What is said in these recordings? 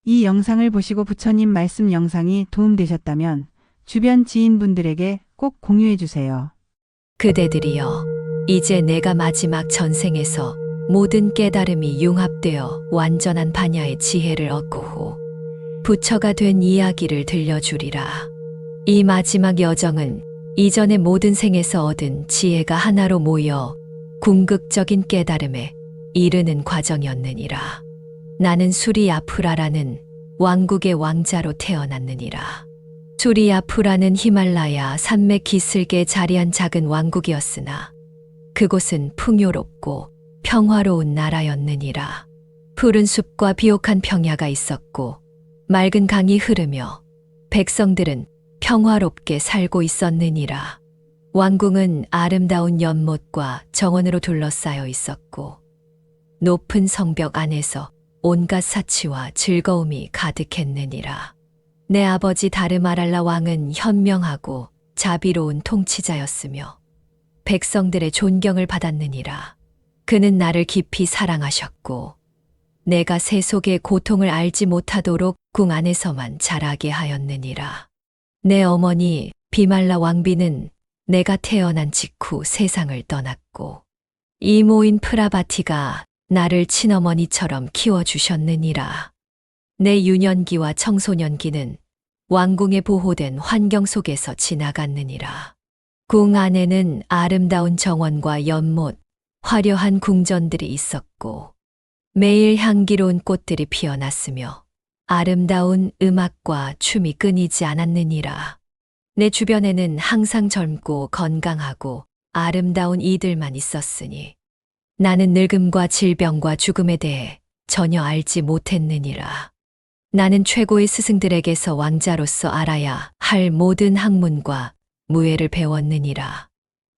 이 영상을 보시고 부처님 말씀 영상이 도움되셨다면 주변 지인분들에게 꼭 공유해 주세요. 그대들이여, 이제 내가 마지막 전생에서 모든 깨달음이 융합되어 완전한 반야의 지혜를 얻고 후 부처가 된 이야기를 들려주리라. 이 마지막 여정은 이전의 모든 생에서 얻은 지혜가 하나로 모여 궁극적인 깨달음에 이르는 과정이었느니라. 나는 수리야프라라는 왕국의 왕자로 태어났느니라. 수리야프라는 히말라야 산맥 기슭에 자리한 작은 왕국이었으나 그곳은 풍요롭고 평화로운 나라였느니라. 푸른 숲과 비옥한 평야가 있었고 맑은 강이 흐르며 백성들은 평화롭게 살고 있었느니라. 왕궁은 아름다운 연못과 정원으로 둘러싸여 있었고 높은 성벽 안에서 온갖 사치와 즐거움이 가득했느니라. 내 아버지 다르마랄라 왕은 현명하고 자비로운 통치자였으며 백성들의 존경을 받았느니라. 그는 나를 깊이 사랑하셨고 내가 세속의 고통을 알지 못하도록 궁 안에서만 자라게 하였느니라. 내 어머니 비말라 왕비는 내가 태어난 직후 세상을 떠났고 이모인 프라바티가 나를 친어머니처럼 키워주셨느니라. 내 유년기와 청소년기는 왕궁에 보호된 환경 속에서 지나갔느니라. 궁 안에는 아름다운 정원과 연못, 화려한 궁전들이 있었고 매일 향기로운 꽃들이 피어났으며 아름다운 음악과 춤이 끊이지 않았느니라. 내 주변에는 항상 젊고 건강하고 아름다운 이들만 있었으니 나는 늙음과 질병과 죽음에 대해 전혀 알지 못했느니라. 나는 최고의 스승들에게서 왕자로서 알아야 할 모든 학문과 무예를 배웠느니라.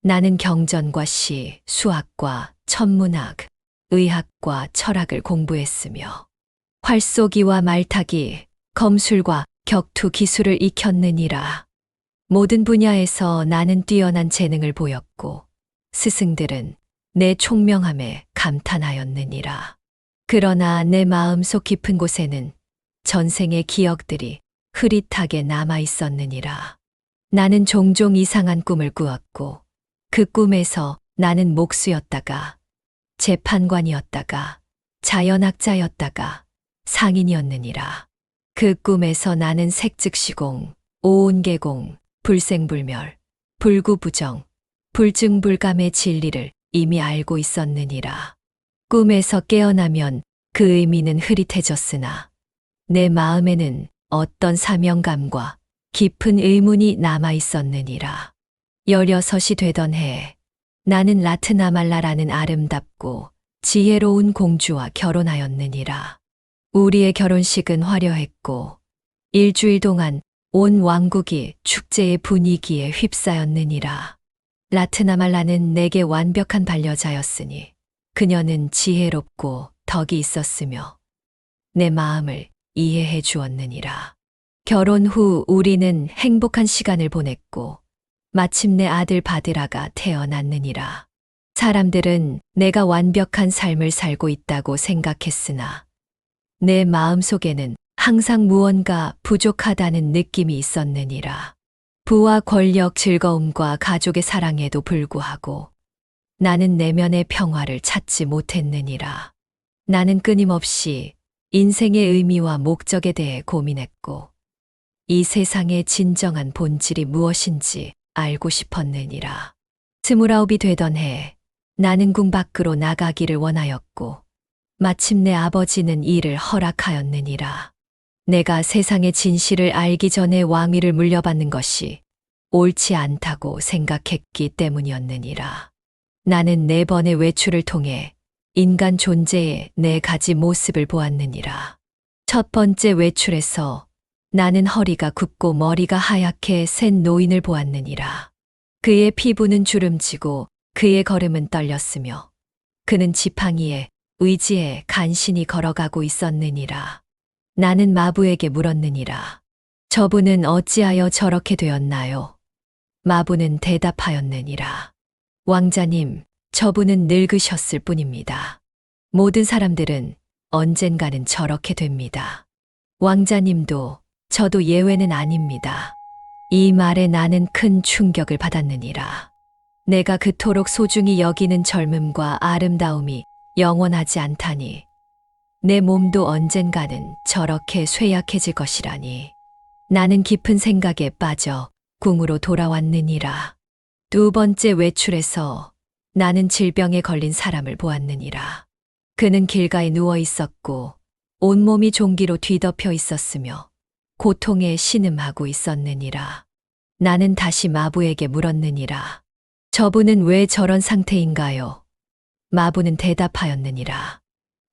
나는 경전과 시, 수학과 천문학, 의학과 철학을 공부했으며 활쏘기와 말타기, 검술과 격투 기술을 익혔느니라. 모든 분야에서 나는 뛰어난 재능을 보였고 스승들은 내 총명함에 감탄하였느니라. 그러나 내 마음속 깊은 곳에는 전생의 기억들이 흐릿하게 남아 있었느니라. 나는 종종 이상한 꿈을 꾸었고 그 꿈에서 나는 목수였다가 재판관이었다가 자연학자였다가 상인이었느니라. 그 꿈에서 나는 색즉시공, 오온계공, 불생불멸, 불구부정, 불증불감의 진리를 이미 알고 있었느니라. 꿈에서 깨어나면 그 의미는 흐릿해졌으나 내 마음에는 어떤 사명감과 깊은 의문이 남아 있었느니라. 16이 되던 해 나는 라트나말라라는 아름답고 지혜로운 공주와 결혼하였느니라. 우리의 결혼식은 화려했고 일주일 동안 온 왕국이 축제의 분위기에 휩싸였느니라. 라트나말라는 내게 완벽한 반려자였으니 그녀는 지혜롭고 덕이 있었으며 내 마음을 이해해 주었느니라. 결혼 후 우리는 행복한 시간을 보냈고 마침내 아들 바드라가 태어났느니라. 사람들은 내가 완벽한 삶을 살고 있다고 생각했으나 내 마음속에는 항상 무언가 부족하다는 느낌이 있었느니라. 부와 권력, 즐거움과 가족의 사랑에도 불구하고 나는 내면의 평화를 찾지 못했느니라. 나는 끊임없이 인생의 의미와 목적에 대해 고민했고 이 세상의 진정한 본질이 무엇인지 알고 싶었느니라. 29이 되던 해 나는 궁 밖으로 나가기를 원하였고 마침내 아버지는 이를 허락하였느니라. 내가 세상의 진실을 알기 전에 왕위를 물려받는 것이 옳지 않다고 생각했기 때문이었느니라. 나는 4번의 외출을 통해 인간 존재의 4가지 모습을 보았느니라. 첫 번째 외출에서 나는 허리가 굽고 머리가 하얗게 센 노인을 보았느니라. 그의 피부는 주름지고 그의 걸음은 떨렸으며 그는 지팡이에 의지에 간신히 걸어가고 있었느니라. 나는 마부에게 물었느니라. 저분은 어찌하여 저렇게 되었나요? 마부는 대답하였느니라. 왕자님, 저분은 늙으셨을 뿐입니다. 모든 사람들은 언젠가는 저렇게 됩니다. 왕자님도 저도 예외는 아닙니다. 이 말에 나는 큰 충격을 받았느니라. 내가 그토록 소중히 여기는 젊음과 아름다움이 영원하지 않다니. 내 몸도 언젠가는 저렇게 쇠약해질 것이라니. 나는 깊은 생각에 빠져 궁으로 돌아왔느니라. 두 번째 외출에서 나는 질병에 걸린 사람을 보았느니라. 그는 길가에 누워 있었고 온몸이 종기로 뒤덮여 있었으며 고통에 신음하고 있었느니라. 나는 다시 마부에게 물었느니라. 저분은 왜 저런 상태인가요? 마부는 대답하였느니라.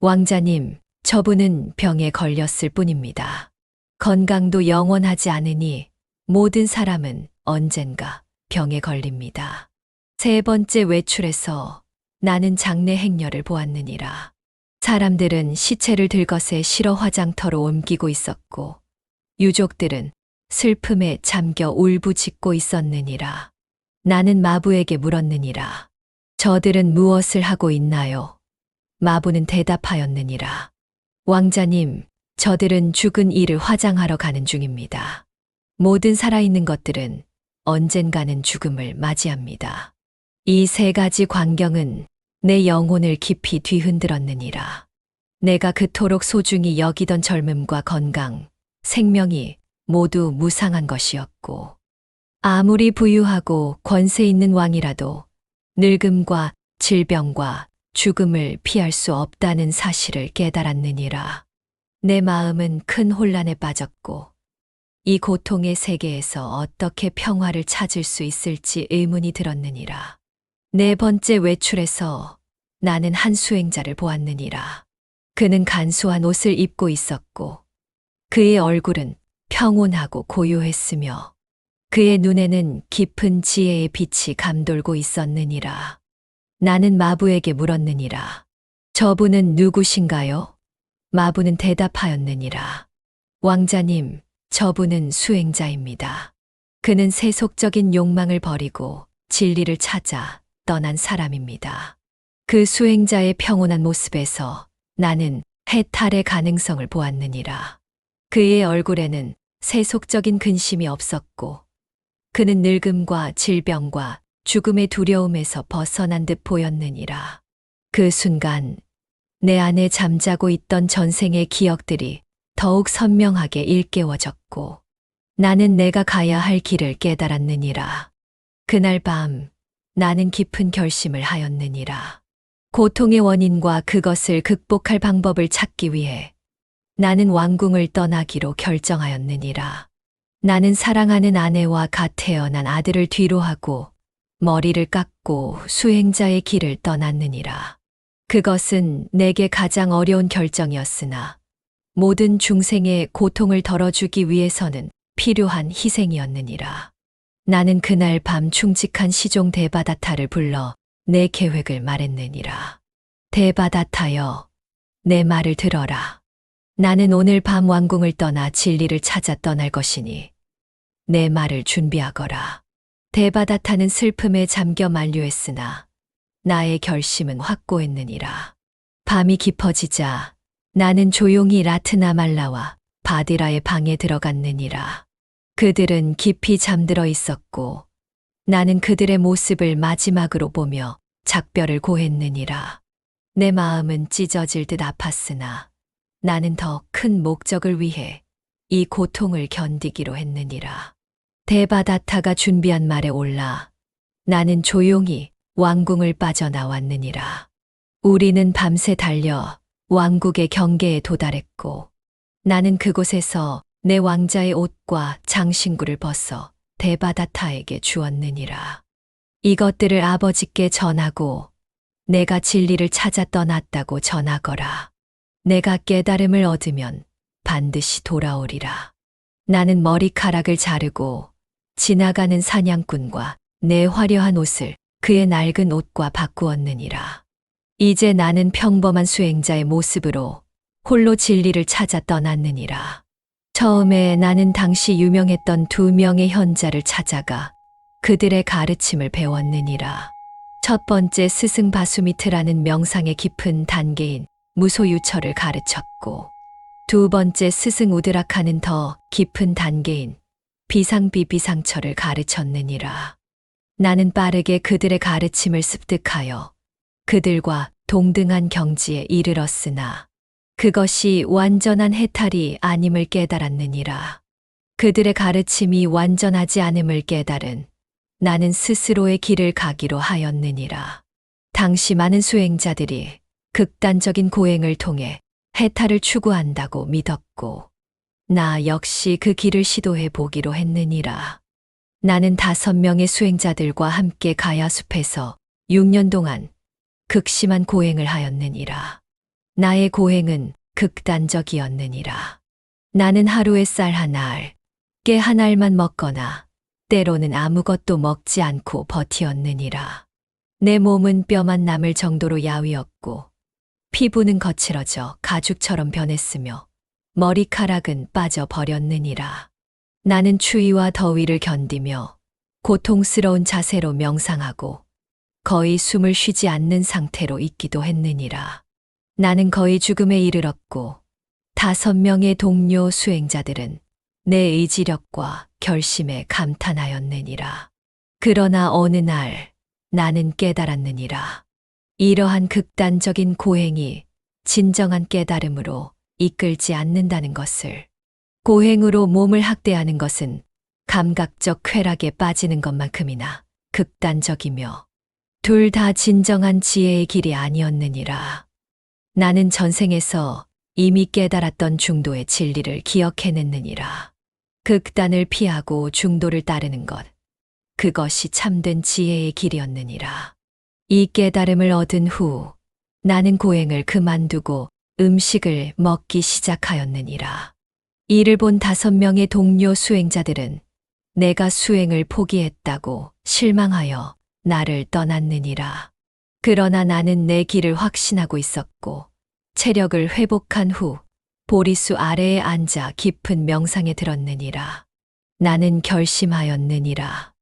왕자님, 저분은 병에 걸렸을 뿐입니다. 건강도 영원하지 않으니 모든 사람은 언젠가 병에 걸립니다. 세 번째 외출에서 나는 장례 행렬을 보았느니라. 사람들은 시체를 들것에 실어 화장터로 옮기고 있었고 유족들은 슬픔에 잠겨 울부짖고 있었느니라. 나는 마부에게 물었느니라. 저들은 무엇을 하고 있나요? 마부는 대답하였느니라. 왕자님, 저들은 죽은 이를 화장하러 가는 중입니다. 모든 살아있는 것들은 언젠가는 죽음을 맞이합니다. 이 세 가지 광경은 내 영혼을 깊이 뒤흔들었느니라. 내가 그토록 소중히 여기던 젊음과 건강, 생명이 모두 무상한 것이었고, 아무리 부유하고 권세 있는 왕이라도 늙음과 질병과 죽음을 피할 수 없다는 사실을 깨달았느니라. 내 마음은 큰 혼란에 빠졌고, 이 고통의 세계에서 어떻게 평화를 찾을 수 있을지 의문이 들었느니라. 네 번째 외출에서 나는 한 수행자를 보았느니라. 그는 간소한 옷을 입고 있었고 그의 얼굴은 평온하고 고요했으며 그의 눈에는 깊은 지혜의 빛이 감돌고 있었느니라. 나는 마부에게 물었느니라. 저분은 누구신가요? 마부는 대답하였느니라. 왕자님, 저분은 수행자입니다. 그는 세속적인 욕망을 버리고 진리를 찾아 떠난 사람입니다. 그 수행자의 평온한 모습에서 나는 해탈의 가능성을 보았느니라. 그의 얼굴에는 세속적인 근심이 없었고 그는 늙음과 질병과 죽음의 두려움에서 벗어난 듯 보였느니라. 그 순간 내 안에 잠자고 있던 전생의 기억들이 더욱 선명하게 일깨워졌고 나는 내가 가야 할 길을 깨달았느니라. 그날 밤 나는 깊은 결심을 하였느니라. 고통의 원인과 그것을 극복할 방법을 찾기 위해 나는 왕궁을 떠나기로 결정하였느니라. 나는 사랑하는 아내와 갓 태어난 아들을 뒤로하고 머리를 깎고 수행자의 길을 떠났느니라. 그것은 내게 가장 어려운 결정이었으나 모든 중생의 고통을 덜어주기 위해서는 필요한 희생이었느니라. 나는 그날 밤 충직한 시종 데바다타를 불러 내 계획을 말했느니라. 데바다타여, 내 말을 들어라. 나는 오늘 밤 왕궁을 떠나 진리를 찾아 떠날 것이니 내 말을 준비하거라. 데바다타는 슬픔에 잠겨 만류했으나 나의 결심은 확고했느니라. 밤이 깊어지자 나는 조용히 라트나말라와 바디라의 방에 들어갔느니라. 그들은 깊이 잠들어 있었고 나는 그들의 모습을 마지막으로 보며 작별을 고했느니라. 내 마음은 찢어질 듯 아팠으나 나는 더 큰 목적을 위해 이 고통을 견디기로 했느니라. 데바다타가 준비한 말에 올라 나는 조용히 왕궁을 빠져나왔느니라. 우리는 밤새 달려 왕국의 경계에 도달했고 나는 그곳에서 내 왕자의 옷과 장신구를 벗어 데바다타에게 주었느니라. 이것들을 아버지께 전하고 내가 진리를 찾아 떠났다고 전하거라. 내가 깨달음을 얻으면 반드시 돌아오리라. 나는 머리카락을 자르고 지나가는 사냥꾼과 내 화려한 옷을 그의 낡은 옷과 바꾸었느니라. 이제 나는 평범한 수행자의 모습으로 홀로 진리를 찾아 떠났느니라. 처음에 나는 당시 유명했던 2명의 현자를 찾아가 그들의 가르침을 배웠느니라. 첫 번째 스승 바수미트라는 명상의 깊은 단계인 무소유처를 가르쳤고 두 번째 스승 우드라카는 더 깊은 단계인 비상비비상처를 가르쳤느니라. 나는 빠르게 그들의 가르침을 습득하여 그들과 동등한 경지에 이르렀으나 그것이 완전한 해탈이 아님을 깨달았느니라. 그들의 가르침이 완전하지 않음을 깨달은 나는 스스로의 길을 가기로 하였느니라. 당시 많은 수행자들이 극단적인 고행을 통해 해탈을 추구한다고 믿었고 나 역시 그 길을 시도해 보기로 했느니라. 나는 5명의 수행자들과 함께 가야숲에서 6년 동안 극심한 고행을 하였느니라. 나의 고행은 극단적이었느니라. 나는 하루에 쌀 한 알, 깨 한 알만 먹거나 때로는 아무것도 먹지 않고 버티었느니라. 내 몸은 뼈만 남을 정도로 야위었고 피부는 거칠어져 가죽처럼 변했으며 머리카락은 빠져버렸느니라. 나는 추위와 더위를 견디며 고통스러운 자세로 명상하고 거의 숨을 쉬지 않는 상태로 있기도 했느니라. 나는 거의 죽음에 이르렀고 5명의 동료 수행자들은 내 의지력과 결심에 감탄하였느니라. 그러나 어느 날 나는 깨달았느니라. 이러한 극단적인 고행이 진정한 깨달음으로 이끌지 않는다는 것을. 고행으로 몸을 학대하는 것은 감각적 쾌락에 빠지는 것만큼이나 극단적이며 둘 다 진정한 지혜의 길이 아니었느니라. 나는 전생에서 이미 깨달았던 중도의 진리를 기억해냈느니라. 극단을 피하고 중도를 따르는 것, 그것이 참된 지혜의 길이었느니라. 이 깨달음을 얻은 후 나는 고행을 그만두고 음식을 먹기 시작하였느니라. 이를 본 5명의 동료 수행자들은 내가 수행을 포기했다고 실망하여 나를 떠났느니라. 그러나 나는 내 길을 확신하고 있었고 체력을 회복한 후 보리수 아래에 앉아 깊은 명상에 들었느니라. 나는 결심하였느니라.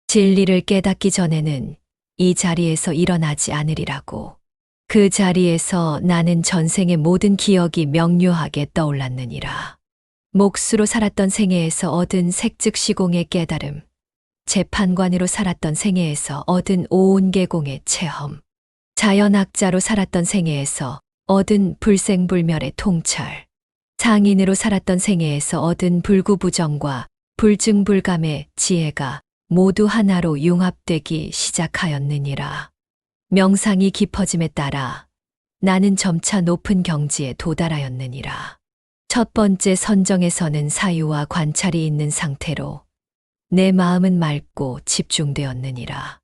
진리를 깨닫기 전에는 이 자리에서 일어나지 않으리라고. 그 자리에서 나는 전생의 모든 기억이 명료하게 떠올랐느니라. 몫으로 살았던 생애에서 얻은 색즉시공의 깨달음, 재판관으로 살았던 생애에서 얻은 오온계공의 체험, 자연학자로 살았던 생애에서 얻은 불생불멸의 통찰, 상인으로 살았던 생애에서 얻은 불구부정과 불증불감의 지혜가 모두 하나로 융합되기 시작하였느니라. 명상이 깊어짐에 따라 나는 점차 높은 경지에 도달하였느니라. 첫 번째 선정에서는 사유와 관찰이 있는 상태로 내 마음은 맑고 집중되었느니라.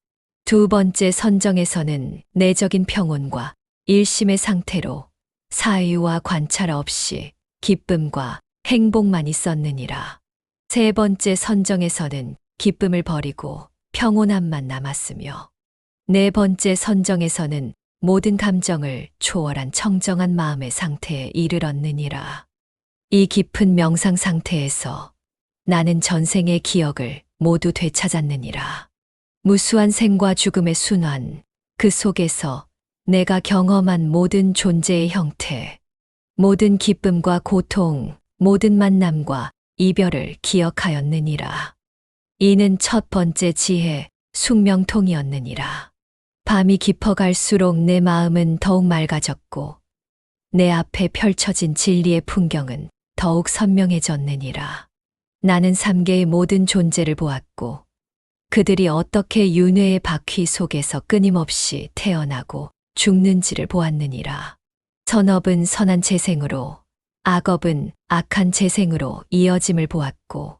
두 번째 선정에서는 내적인 평온과 일심의 상태로 사유와 관찰 없이 기쁨과 행복만 있었느니라. 세 번째 선정에서는 기쁨을 버리고 평온함만 남았으며 네 번째 선정에서는 모든 감정을 초월한 청정한 마음의 상태에 이르렀느니라. 이 깊은 명상 상태에서 나는 전생의 기억을 모두 되찾았느니라. 무수한 생과 죽음의 순환, 그 속에서 내가 경험한 모든 존재의 형태, 모든 기쁨과 고통, 모든 만남과 이별을 기억하였느니라. 이는 첫 번째 지혜, 숙명통이었느니라. 밤이 깊어갈수록 내 마음은 더욱 맑아졌고 내 앞에 펼쳐진 진리의 풍경은 더욱 선명해졌느니라. 나는 3계의 모든 존재를 보았고 그들이 어떻게 윤회의 바퀴 속에서 끊임없이 태어나고 죽는지를 보았느니라. 선업은 선한 재생으로, 악업은 악한 재생으로 이어짐을 보았고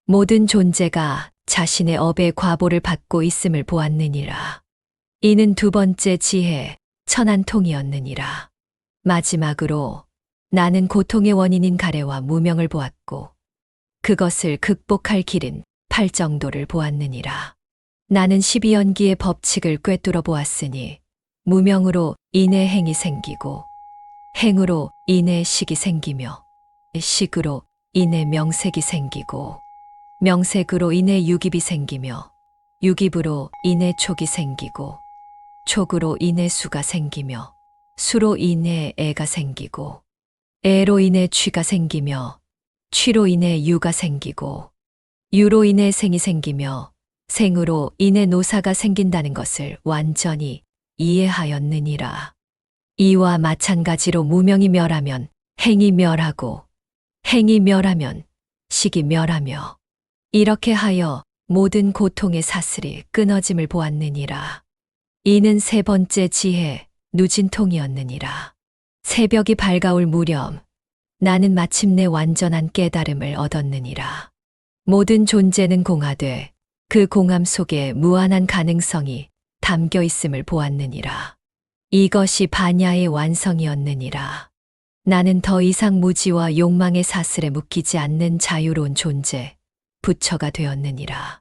모든 존재가 자신의 업의 과보를 받고 있음을 보았느니라. 이는 두 번째 지혜, 천안통이었느니라. 마지막으로 나는 고통의 원인인 가래와 무명을 보았고 그것을 극복할 길은 팔정도를 보았느니라. 나는 12연기의 법칙을 꿰뚫어 보았으니 무명으로 인해 행이 생기고 행으로 인해 식이 생기며 식으로 인해 명색이 생기고 명색으로 인해 유깁이 생기며 유깁으로 인해 촉이 생기고 촉으로 인해 수가 생기며 수로 인해 애가 생기고 애로 인해 취가 생기며 취로 인해 유가 생기고 유로 인해 생이 생기며 생으로 인해 노사가 생긴다는 것을 완전히 이해하였느니라. 이와 마찬가지로 무명이 멸하면 행이 멸하고 행이 멸하면 식이 멸하며 이렇게 하여 모든 고통의 사슬이 끊어짐을 보았느니라. 이는 세 번째 지혜 누진통이었느니라. 새벽이 밝아올 무렵 나는 마침내 완전한 깨달음을 얻었느니라. 모든 존재는 공하되 그 공함 속에 무한한 가능성이 담겨 있음을 보았느니라. 이것이 반야의 완성이었느니라. 나는 더 이상 무지와 욕망의 사슬에 묶이지 않는 자유로운 존재, 부처가 되었느니라.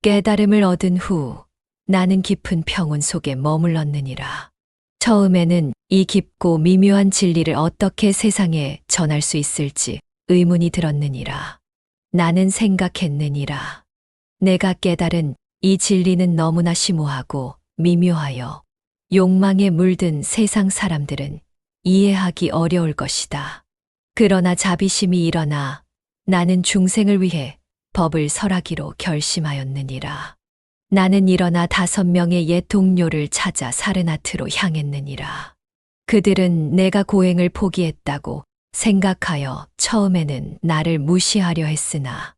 깨달음을 얻은 후 나는 깊은 평온 속에 머물렀느니라. 처음에는 이 깊고 미묘한 진리를 어떻게 세상에 전할 수 있을지 의문이 들었느니라. 나는 생각했느니라. 내가 깨달은 이 진리는 너무나 심오하고 미묘하여 욕망에 물든 세상 사람들은 이해하기 어려울 것이다. 그러나 자비심이 일어나 나는 중생을 위해 법을 설하기로 결심하였느니라. 나는 일어나 5명의 옛 동료를 찾아 사르나트로 향했느니라. 그들은 내가 고행을 포기했다고 생각하여 처음에는 나를 무시하려 했으나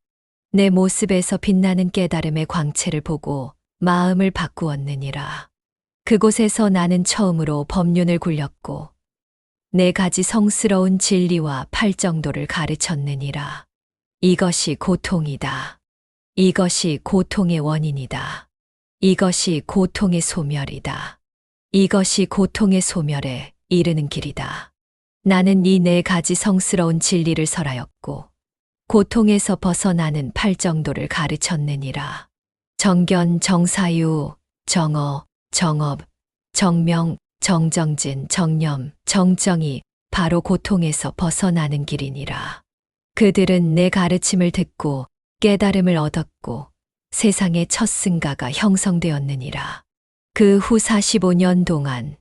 내 모습에서 빛나는 깨달음의 광채를 보고 마음을 바꾸었느니라. 그곳에서 나는 처음으로 법륜을 굴렸고 4가지 성스러운 진리와 팔정도를 가르쳤느니라. 이것이 고통이다. 이것이 고통의 원인이다. 이것이 고통의 소멸이다. 이것이 고통의 소멸에 이르는 길이다. 나는 이 4가지 성스러운 진리를 설하였고 고통에서 벗어나는 팔정도를 가르쳤느니라. 정견, 정사유, 정어, 정업, 정명, 정정진, 정념, 정정이 바로 고통에서 벗어나는 길이니라. 그들은 내 가르침을 듣고 깨달음을 얻었고 세상의 첫 승가가 형성되었느니라. 그 후 45년 동안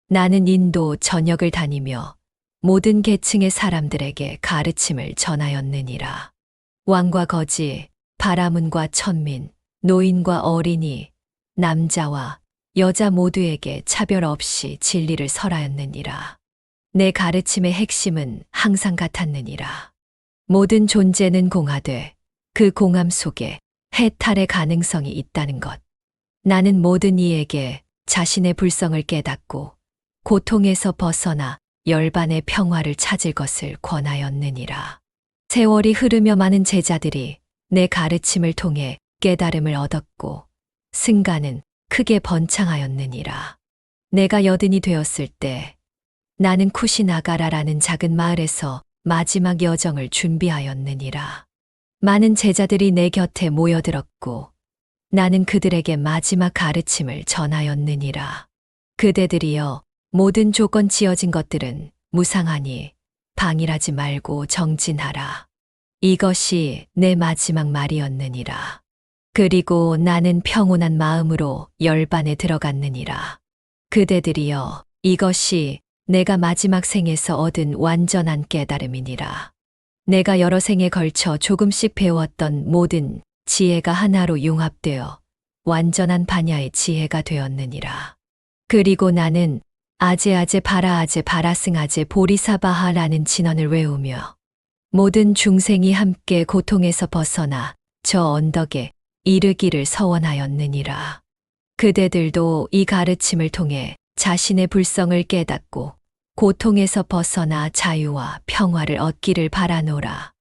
나는 인도 전역을 다니며 모든 계층의 사람들에게 가르침을 전하였느니라. 왕과 거지, 바라문과 천민, 노인과 어린이, 남자와 여자 모두에게 차별 없이 진리를 설하였느니라. 내 가르침의 핵심은 항상 같았느니라. 모든 존재는 공하되 그 공함 속에 해탈의 가능성이 있다는 것. 나는 모든 이에게 자신의 불성을 깨닫고 고통에서 벗어나 열반의 평화를 찾을 것을 권하였느니라. 세월이 흐르며 많은 제자들이 내 가르침을 통해 깨달음을 얻었고 승가는 크게 번창하였느니라. 내가 여든이 되었을 때 나는 쿠시나가라라는 작은 마을에서 마지막 여정을 준비하였느니라. 많은 제자들이 내 곁에 모여들었고 나는 그들에게 마지막 가르침을 전하였느니라. 그대들이여 모든 조건 지어진 것들은 무상하니 방일하지 말고 정진하라. 이것이 내 마지막 말이었느니라. 그리고 나는 평온한 마음으로 열반에 들어갔느니라. 그대들이여 이것이 내가 마지막 생에서 얻은 완전한 깨달음이니라. 내가 여러 생에 걸쳐 조금씩 배웠던 모든 지혜가 하나로 융합되어 완전한 반야의 지혜가 되었느니라. 그리고 나는 아제아제 바라아제 바라승아제 보리사바하라는 진언을 외우며 모든 중생이 함께 고통에서 벗어나 저 언덕에 이르기를 서원하였느니라. 그대들도 이 가르침을 통해 자신의 불성을 깨닫고 고통에서 벗어나 자유와 평화를 얻기를 바라노라.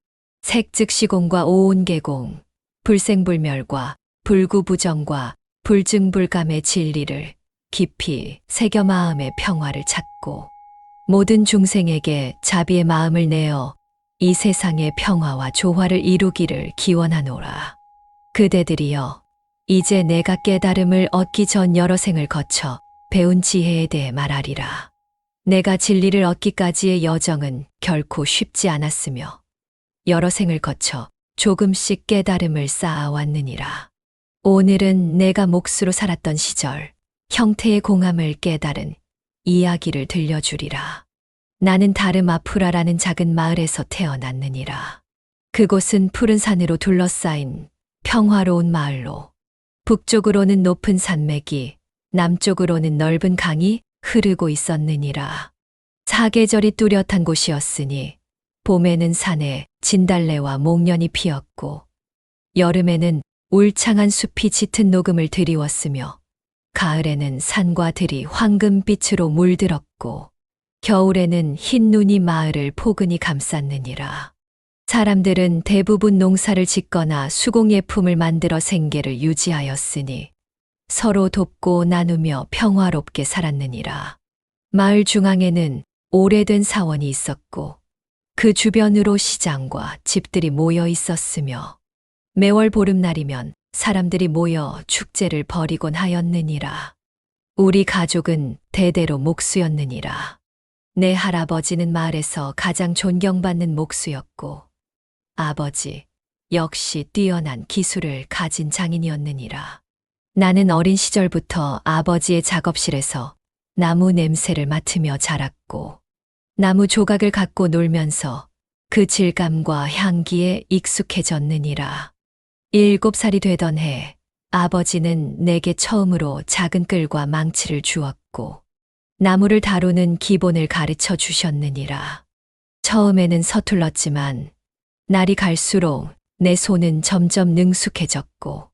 색즉시공과 오온계공, 불생불멸과 불구부정과 불증불감의 진리를 깊이 새겨 마음의 평화를 찾고 모든 중생에게 자비의 마음을 내어 이 세상의 평화와 조화를 이루기를 기원하노라. 그대들이여 이제 내가 깨달음을 얻기 전 여러 생을 거쳐 배운 지혜에 대해 말하리라. 내가 진리를 얻기까지의 여정은 결코 쉽지 않았으며 여러 생을 거쳐 조금씩 깨달음을 쌓아왔느니라. 오늘은 내가 몫으로 살았던 시절 형태의 공함을 깨달은 이야기를 들려주리라. 나는 다르마프라라는 작은 마을에서 태어났느니라. 그곳은 푸른 산으로 둘러싸인 평화로운 마을로 북쪽으로는 높은 산맥이, 남쪽으로는 넓은 강이 흐르고 있었느니라. 사계절이 뚜렷한 곳이었으니 봄에는 산에 진달래와 목련이 피었고 여름에는 울창한 숲이 짙은 녹음을 드리웠으며 가을에는 산과 들이 황금빛으로 물들었고 겨울에는 흰 눈이 마을을 포근히 감쌌느니라. 사람들은 대부분 농사를 짓거나 수공예품을 만들어 생계를 유지하였으니 서로 돕고 나누며 평화롭게 살았느니라. 마을 중앙에는 오래된 사원이 있었고 그 주변으로 시장과 집들이 모여 있었으며 매월 보름날이면 사람들이 모여 축제를 벌이곤 하였느니라. 우리 가족은 대대로 목수였느니라. 내 할아버지는 마을에서 가장 존경받는 목수였고 아버지 역시 뛰어난 기술을 가진 장인이었느니라. 나는 어린 시절부터 아버지의 작업실에서 나무 냄새를 맡으며 자랐고 나무 조각을 갖고 놀면서 그 질감과 향기에 익숙해졌느니라. 7살이 되던 해 아버지는 내게 처음으로 작은 끌과 망치를 주었고 나무를 다루는 기본을 가르쳐 주셨느니라. 처음에는 서툴렀지만 날이 갈수록 내 손은 점점 능숙해졌고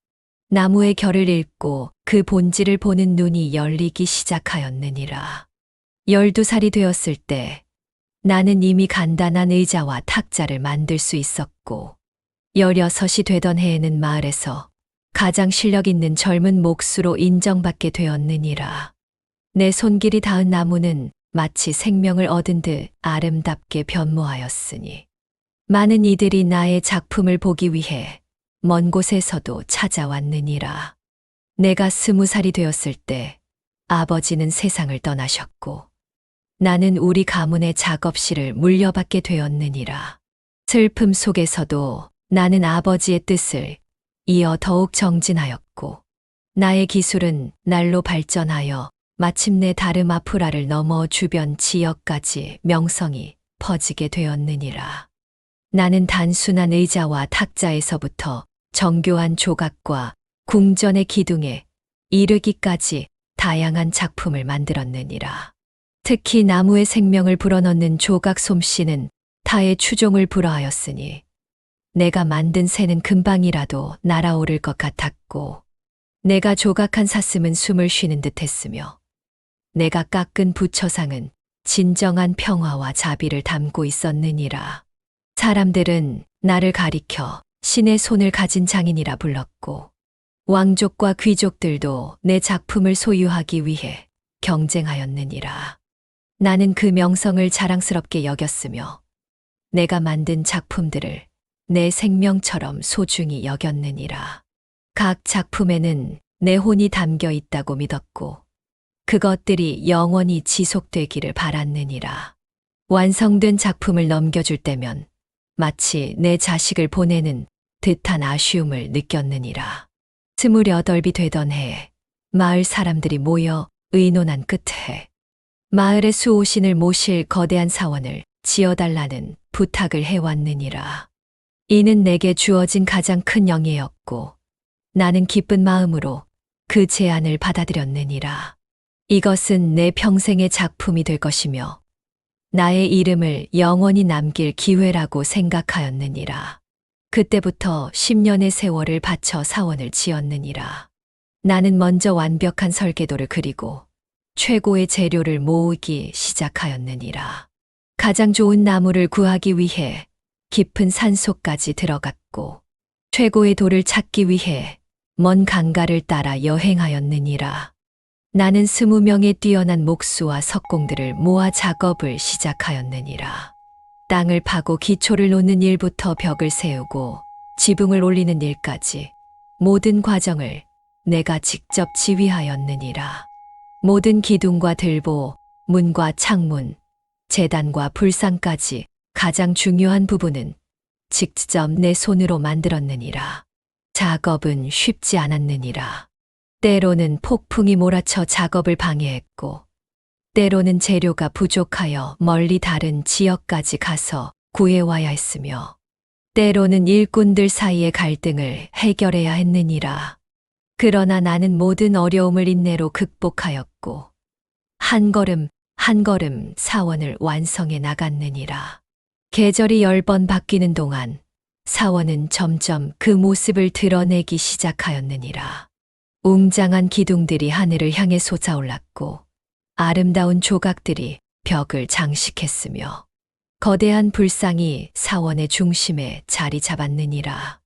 나무의 결을 읽고 그 본질을 보는 눈이 열리기 시작하였느니라. 12살이 되었을 때 나는 이미 간단한 의자와 탁자를 만들 수 있었고 16이 되던 해에는 마을에서 가장 실력 있는 젊은 목수로 인정받게 되었느니라. 내 손길이 닿은 나무는 마치 생명을 얻은 듯 아름답게 변모하였으니 많은 이들이 나의 작품을 보기 위해 먼 곳에서도 찾아왔느니라. 내가 20살이 되었을 때 아버지는 세상을 떠나셨고 나는 우리 가문의 작업실을 물려받게 되었느니라. 슬픔 속에서도 나는 아버지의 뜻을 이어 더욱 정진하였고 나의 기술은 날로 발전하여 마침내 다르마프라를 넘어 주변 지역까지 명성이 퍼지게 되었느니라. 나는 단순한 의자와 탁자에서부터 정교한 조각과 궁전의 기둥에 이르기까지 다양한 작품을 만들었느니라. 특히 나무의 생명을 불어넣는 조각 솜씨는 타의 추종을 불허하였으니 내가 만든 새는 금방이라도 날아오를 것 같았고 내가 조각한 사슴은 숨을 쉬는 듯 했으며 내가 깎은 부처상은 진정한 평화와 자비를 담고 있었느니라. 사람들은 나를 가리켜 신의 손을 가진 장인이라 불렀고 왕족과 귀족들도 내 작품을 소유하기 위해 경쟁하였느니라. 나는 그 명성을 자랑스럽게 여겼으며 내가 만든 작품들을 내 생명처럼 소중히 여겼느니라. 각 작품에는 내 혼이 담겨 있다고 믿었고 그것들이 영원히 지속되기를 바랐느니라. 완성된 작품을 넘겨줄 때면 마치 내 자식을 보내는 듯한 아쉬움을 느꼈느니라. 28이 되던 해 마을 사람들이 모여 의논한 끝에 마을의 수호신을 모실 거대한 사원을 지어달라는 부탁을 해왔느니라. 이는 내게 주어진 가장 큰 영예였고 나는 기쁜 마음으로 그 제안을 받아들였느니라. 이것은 내 평생의 작품이 될 것이며 나의 이름을 영원히 남길 기회라고 생각하였느니라. 그때부터 10년의 세월을 바쳐 사원을 지었느니라. 나는 먼저 완벽한 설계도를 그리고 최고의 재료를 모으기 시작하였느니라. 가장 좋은 나무를 구하기 위해 깊은 산속까지 들어갔고 최고의 돌을 찾기 위해 먼 강가를 따라 여행하였느니라. 나는 20명의 뛰어난 목수와 석공들을 모아 작업을 시작하였느니라. 땅을 파고 기초를 놓는 일부터 벽을 세우고 지붕을 올리는 일까지 모든 과정을 내가 직접 지휘하였느니라. 모든 기둥과 들보, 문과 창문, 제단과 불상까지 가장 중요한 부분은 직접 내 손으로 만들었느니라. 작업은 쉽지 않았느니라. 때로는 폭풍이 몰아쳐 작업을 방해했고 때로는 재료가 부족하여 멀리 다른 지역까지 가서 구해와야 했으며, 때로는 일꾼들 사이의 갈등을 해결해야 했느니라. 그러나 나는 모든 어려움을 인내로 극복하였고, 한 걸음 한 걸음 사원을 완성해 나갔느니라. 계절이 10번 바뀌는 동안 사원은 점점 그 모습을 드러내기 시작하였느니라. 웅장한 기둥들이 하늘을 향해 솟아올랐고, 아름다운 조각들이 벽을 장식했으며, 거대한 불상이 사원의 중심에 자리 잡았느니라.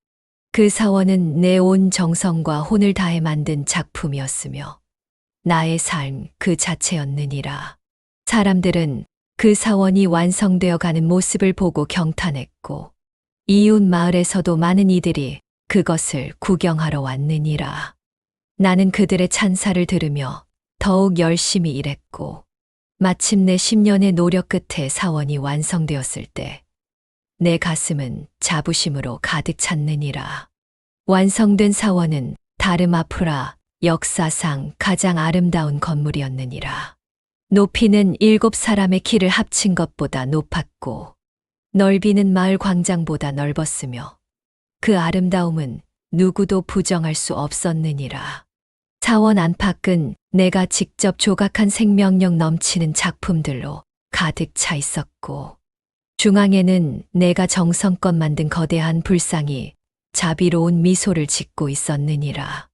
그 사원은 내 온 정성과 혼을 다해 만든 작품이었으며, 나의 삶 그 자체였느니라. 사람들은 그 사원이 완성되어 가는 모습을 보고 경탄했고, 이웃 마을에서도 많은 이들이 그것을 구경하러 왔느니라. 나는 그들의 찬사를 들으며 더욱 열심히 일했고, 마침내 10년의 노력 끝에 사원이 완성되었을 때, 내 가슴은 자부심으로 가득 찼느니라. 완성된 사원은 다르마프라 역사상 가장 아름다운 건물이었느니라. 높이는 7사람의 키를 합친 것보다 높았고, 넓이는 마을 광장보다 넓었으며, 그 아름다움은 누구도 부정할 수 없었느니라. 사원 안팎은 내가 직접 조각한 생명력 넘치는 작품들로 가득 차 있었고, 중앙에는 내가 정성껏 만든 거대한 불상이 자비로운 미소를 짓고 있었느니라.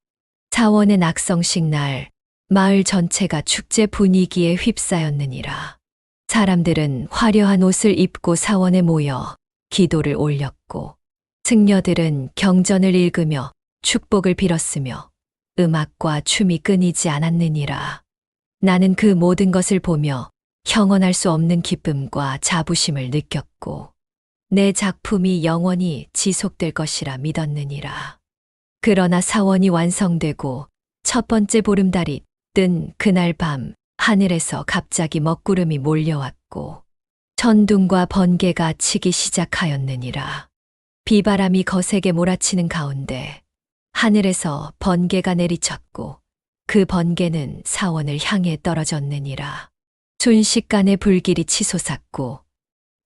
사원의 낙성식 날, 마을 전체가 축제 분위기에 휩싸였느니라. 사람들은 화려한 옷을 입고 사원에 모여 기도를 올렸고, 승려들은 경전을 읽으며 축복을 빌었으며, 음악과 춤이 끊이지 않았느니라. 나는 그 모든 것을 보며 형언할 수 없는 기쁨과 자부심을 느꼈고, 내 작품이 영원히 지속될 것이라 믿었느니라. 그러나 사원이 완성되고 첫 번째 보름달이 뜬 그날 밤, 하늘에서 갑자기 먹구름이 몰려왔고, 천둥과 번개가 치기 시작하였느니라. 비바람이 거세게 몰아치는 가운데 하늘에서 번개가 내리쳤고, 그 번개는 사원을 향해 떨어졌느니라. 순식간에 불길이 치솟았고,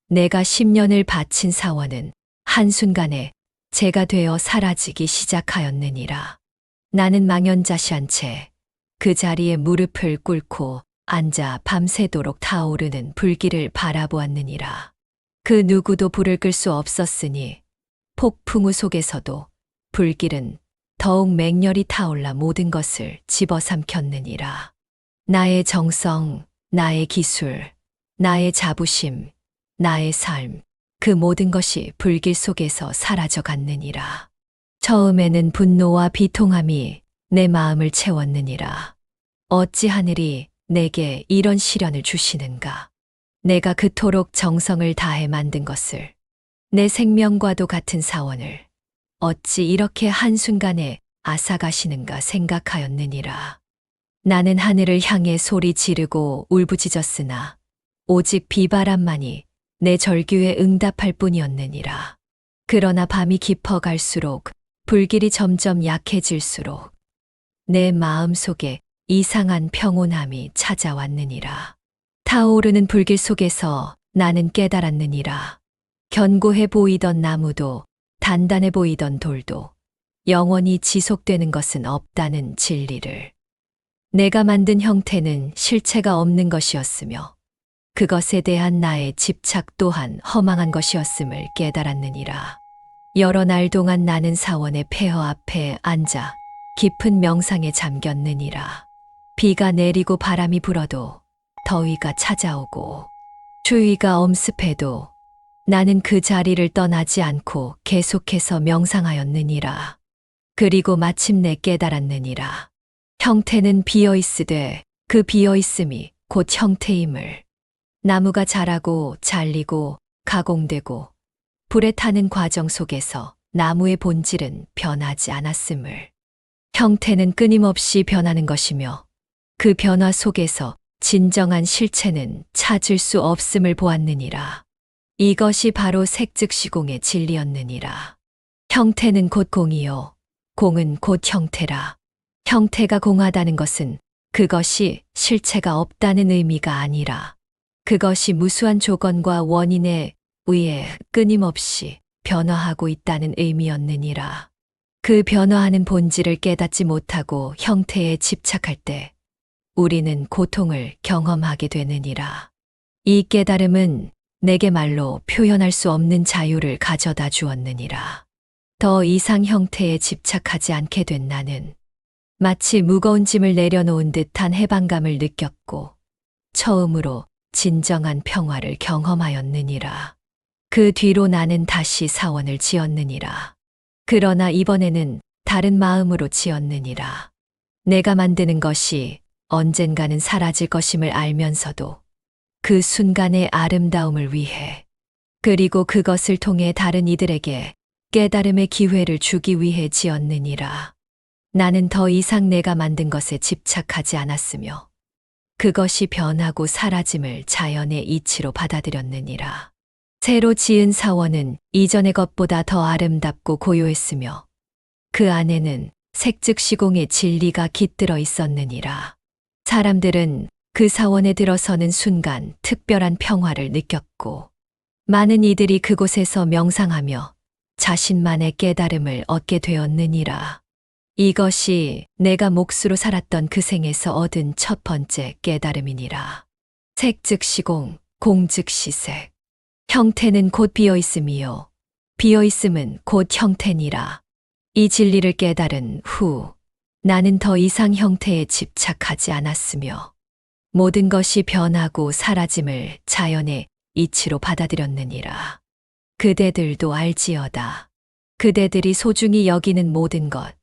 내가 10년을 바친 사원은 한순간에 재가 되어 사라지기 시작하였느니라. 나는 망연자실한 채 그 자리에 무릎을 꿇고 앉아 밤새도록 타오르는 불길을 바라보았느니라. 그 누구도 불을 끌 수 없었으니, 폭풍우 속에서도 불길은 더욱 맹렬히 타올라 모든 것을 집어삼켰느니라. 나의 정성, 나의 기술, 나의 자부심, 나의 삶, 그 모든 것이 불길 속에서 사라져 갔느니라. 처음에는 분노와 비통함이 내 마음을 채웠느니라. 어찌 하늘이 내게 이런 시련을 주시는가? 내가 그토록 정성을 다해 만든 것을, 내 생명과도 같은 사원을 어찌 이렇게 한순간에 앗아가시는가 생각하였느니라. 나는 하늘을 향해 소리 지르고 울부짖었으나 오직 비바람만이 내 절규에 응답할 뿐이었느니라. 그러나 밤이 깊어갈수록, 불길이 점점 약해질수록 내 마음 속에 이상한 평온함이 찾아왔느니라. 타오르는 불길 속에서 나는 깨달았느니라. 견고해 보이던 나무도 단단해 보이던 돌도 영원히 지속되는 것은 없다는 진리를. 내가 만든 형태는 실체가 없는 것이었으며, 그것에 대한 나의 집착 또한 허망한 것이었음을 깨달았느니라. 여러 날 동안 나는 사원의 폐허 앞에 앉아 깊은 명상에 잠겼느니라. 비가 내리고 바람이 불어도, 더위가 찾아오고 추위가 엄습해도 나는 그 자리를 떠나지 않고 계속해서 명상하였느니라. 그리고 마침내 깨달았느니라. 형태는 비어있으되 그 비어있음이 곧 형태임을. 나무가 자라고 잘리고 가공되고 불에 타는 과정 속에서 나무의 본질은 변하지 않았음을. 형태는 끊임없이 변하는 것이며, 그 변화 속에서 진정한 실체는 찾을 수 없음을 보았느니라. 이것이 바로 색즉시공의 진리였느니라. 형태는 곧 공이요, 공은 곧 형태라. 형태가 공하다는 것은 그것이 실체가 없다는 의미가 아니라 그것이 무수한 조건과 원인에 의해 끊임없이 변화하고 있다는 의미였느니라. 그 변화하는 본질을 깨닫지 못하고 형태에 집착할 때 우리는 고통을 경험하게 되느니라. 이 깨달음은 내게 말로 표현할 수 없는 자유를 가져다 주었느니라. 더 이상 형태에 집착하지 않게 된 나는 마치 무거운 짐을 내려놓은 듯한 해방감을 느꼈고 처음으로 진정한 평화를 경험하였느니라. 그 뒤로 나는 다시 사원을 지었느니라. 그러나 이번에는 다른 마음으로 지었느니라. 내가 만드는 것이 언젠가는 사라질 것임을 알면서도 그 순간의 아름다움을 위해 그리고 그것을 통해 다른 이들에게 깨달음의 기회를 주기 위해 지었느니라. 나는 더 이상 내가 만든 것에 집착하지 않았으며 그것이 변하고 사라짐을 자연의 이치로 받아들였느니라. 새로 지은 사원은 이전의 것보다 더 아름답고 고요했으며 그 안에는 색즉시공의 진리가 깃들어 있었느니라. 사람들은 그 사원에 들어서는 순간 특별한 평화를 느꼈고 많은 이들이 그곳에서 명상하며 자신만의 깨달음을 얻게 되었느니라. 이것이 내가 몫으로 살았던 그 생에서 얻은 첫 번째 깨달음이니라. 색 즉 시공, 공 즉 시색. 형태는 곧 비어있음이요. 비어있음은 곧 형태니라. 이 진리를 깨달은 후 나는 더 이상 형태에 집착하지 않았으며 모든 것이 변하고 사라짐을 자연의 이치로 받아들였느니라. 그대들도 알지어다. 그대들이 소중히 여기는 모든 것,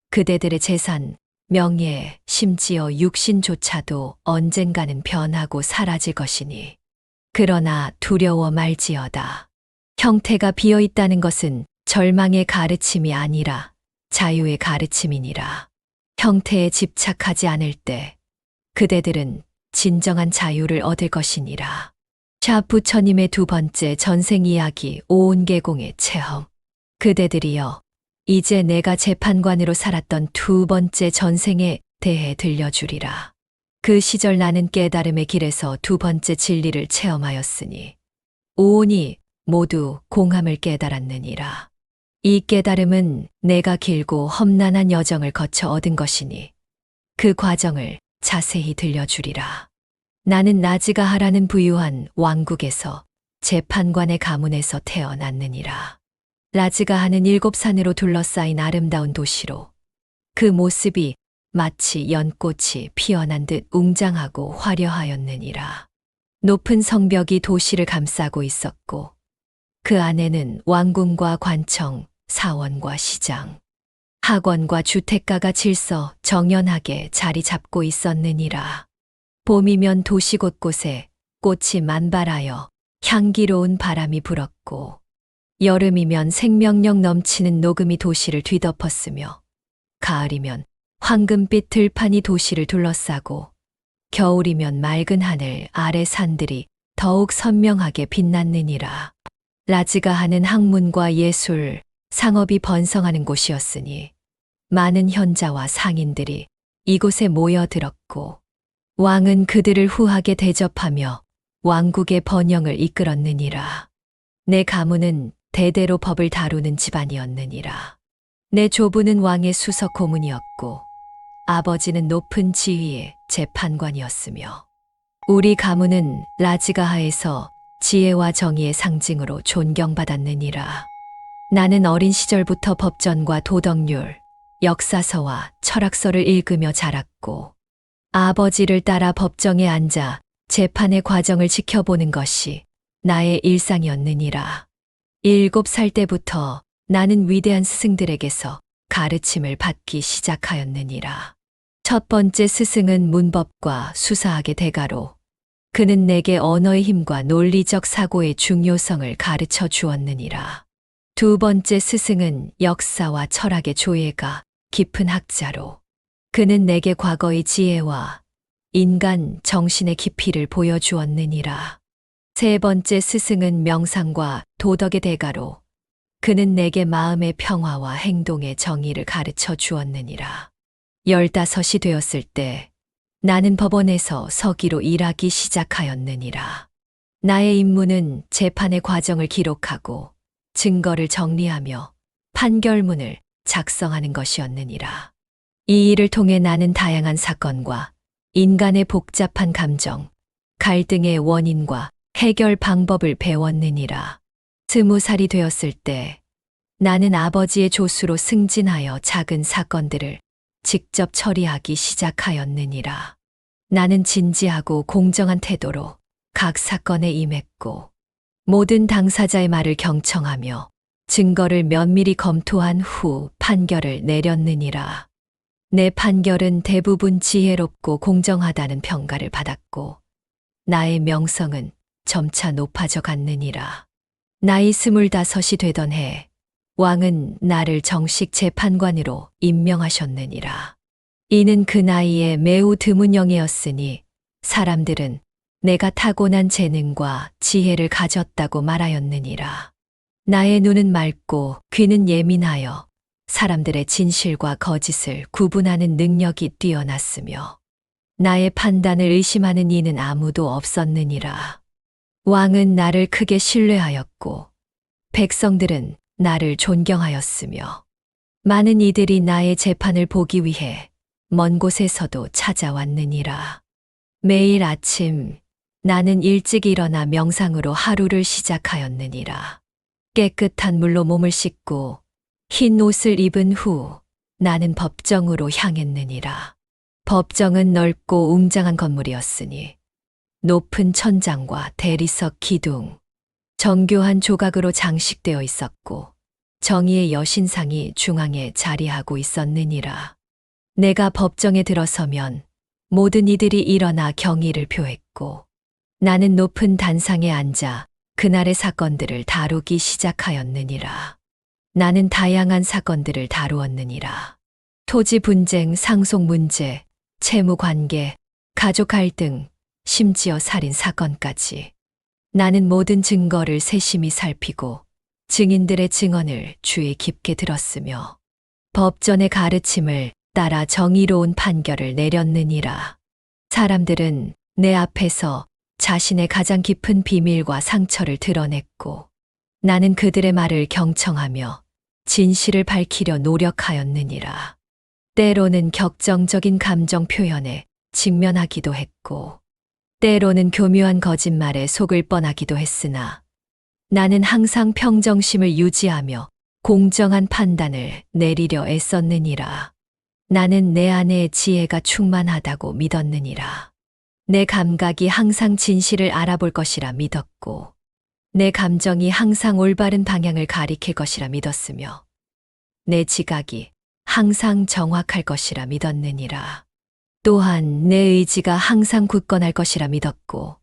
그대들의 재산, 명예, 심지어 육신조차도 언젠가는 변하고 사라질 것이니. 그러나 두려워 말지어다. 형태가 비어 있다는 것은 절망의 가르침이 아니라 자유의 가르침이니라. 형태에 집착하지 않을 때 그대들은 진정한 자유를 얻을 것이니라. 샤 부처님의 두 번째 전생 이야기 오온계공의 체험. 그대들이여, 이제 내가 재판관으로 살았던 두 번째 전생에 대해 들려주리라. 그 시절 나는 깨달음의 길에서 두 번째 진리를 체험하였으니 오온이 모두 공함을 깨달았느니라. 이 깨달음은 내가 길고 험난한 여정을 거쳐 얻은 것이니 그 과정을 자세히 들려주리라. 나는 나지가하라는 부유한 왕국에서 재판관의 가문에서 태어났느니라. 라지가하는 7산으로 둘러싸인 아름다운 도시로 그 모습이 마치 연꽃이 피어난 듯 웅장하고 화려하였느니라. 높은 성벽이 도시를 감싸고 있었고 그 안에는 왕궁과 관청, 사원과 시장, 학원과 주택가가 질서 정연하게 자리 잡고 있었느니라. 봄이면 도시 곳곳에 꽃이 만발하여 향기로운 바람이 불었고 여름이면 생명력 넘치는 녹음이 도시를 뒤덮었으며 가을이면 황금빛 들판이 도시를 둘러싸고 겨울이면 맑은 하늘 아래 산들이 더욱 선명하게 빛났느니라. 라지가하는 학문과 예술, 상업이 번성하는 곳이었으니 많은 현자와 상인들이 이곳에 모여들었고 왕은 그들을 후하게 대접하며 왕국의 번영을 이끌었느니라. 내 가문은 대대로 법을 다루는 집안이었느니라. 내 조부는 왕의 수석 고문이었고 아버지는 높은 지위의 재판관이었으며 우리 가문은 라지가하에서 지혜와 정의의 상징으로 존경받았느니라. 나는 어린 시절부터 법전과 도덕률, 역사서와 철학서를 읽으며 자랐고 아버지를 따라 법정에 앉아 재판의 과정을 지켜보는 것이 나의 일상이었느니라. 7살 때부터 나는 위대한 스승들에게서 가르침을 받기 시작하였느니라. 첫 번째 스승은 문법과 수사학의 대가로 그는 내게 언어의 힘과 논리적 사고의 중요성을 가르쳐 주었느니라. 두 번째 스승은 역사와 철학의 조예가 깊은 학자로 그는 내게 과거의 지혜와 인간 정신의 깊이를 보여주었느니라. 세 번째 스승은 명상과 도덕의 대가로 그는 내게 마음의 평화와 행동의 정의를 가르쳐 주었느니라. 15이 되었을 때 나는 법원에서 서기로 일하기 시작하였느니라. 나의 임무는 재판의 과정을 기록하고 증거를 정리하며 판결문을 작성하는 것이었느니라. 이 일을 통해 나는 다양한 사건과 인간의 복잡한 감정, 갈등의 원인과 해결 방법을 배웠느니라. 20살이 되었을 때 나는 아버지의 조수로 승진하여 작은 사건들을 직접 처리하기 시작하였느니라. 나는 진지하고 공정한 태도로 각 사건에 임했고 모든 당사자의 말을 경청하며 증거를 면밀히 검토한 후 판결을 내렸느니라. 내 판결은 대부분 지혜롭고 공정하다는 평가를 받았고 나의 명성은 점차 높아져 갔느니라. 나이 25이 되던 해 왕은 나를 정식 재판관으로 임명하셨느니라. 이는 그 나이에 매우 드문 영예였으니 사람들은 내가 타고난 재능과 지혜를 가졌다고 말하였느니라. 나의 눈은 맑고 귀는 예민하여 사람들의 진실과 거짓을 구분하는 능력이 뛰어났으며 나의 판단을 의심하는 이는 아무도 없었느니라. 왕은 나를 크게 신뢰하였고 백성들은 나를 존경하였으며 많은 이들이 나의 재판을 보기 위해 먼 곳에서도 찾아왔느니라. 매일 아침 나는 일찍 일어나 명상으로 하루를 시작하였느니라. 깨끗한 물로 몸을 씻고 흰 옷을 입은 후 나는 법정으로 향했느니라. 법정은 넓고 웅장한 건물이었으니 높은 천장과 대리석 기둥, 정교한 조각으로 장식되어 있었고 정의의 여신상이 중앙에 자리하고 있었느니라. 내가 법정에 들어서면 모든 이들이 일어나 경의를 표했고 나는 높은 단상에 앉아 그날의 사건들을 다루기 시작하였느니라. 나는 다양한 사건들을 다루었느니라. 토지 분쟁, 상속 문제, 채무 관계, 가족 갈등, 심지어 살인 사건까지. 나는 모든 증거를 세심히 살피고 증인들의 증언을 주의 깊게 들었으며 법전의 가르침을 따라 정의로운 판결을 내렸느니라. 사람들은 내 앞에서 자신의 가장 깊은 비밀과 상처를 드러냈고 나는 그들의 말을 경청하며 진실을 밝히려 노력하였느니라. 때로는 격정적인 감정 표현에 직면하기도 했고 때로는 교묘한 거짓말에 속을 뻔하기도 했으나 나는 항상 평정심을 유지하며 공정한 판단을 내리려 애썼느니라. 나는 내 안에 지혜가 충만하다고 믿었느니라. 내 감각이 항상 진실을 알아볼 것이라 믿었고 내 감정이 항상 올바른 방향을 가리킬 것이라 믿었으며 내 지각이 항상 정확할 것이라 믿었느니라. 또한 내 의지가 항상 굳건할 것이라 믿었고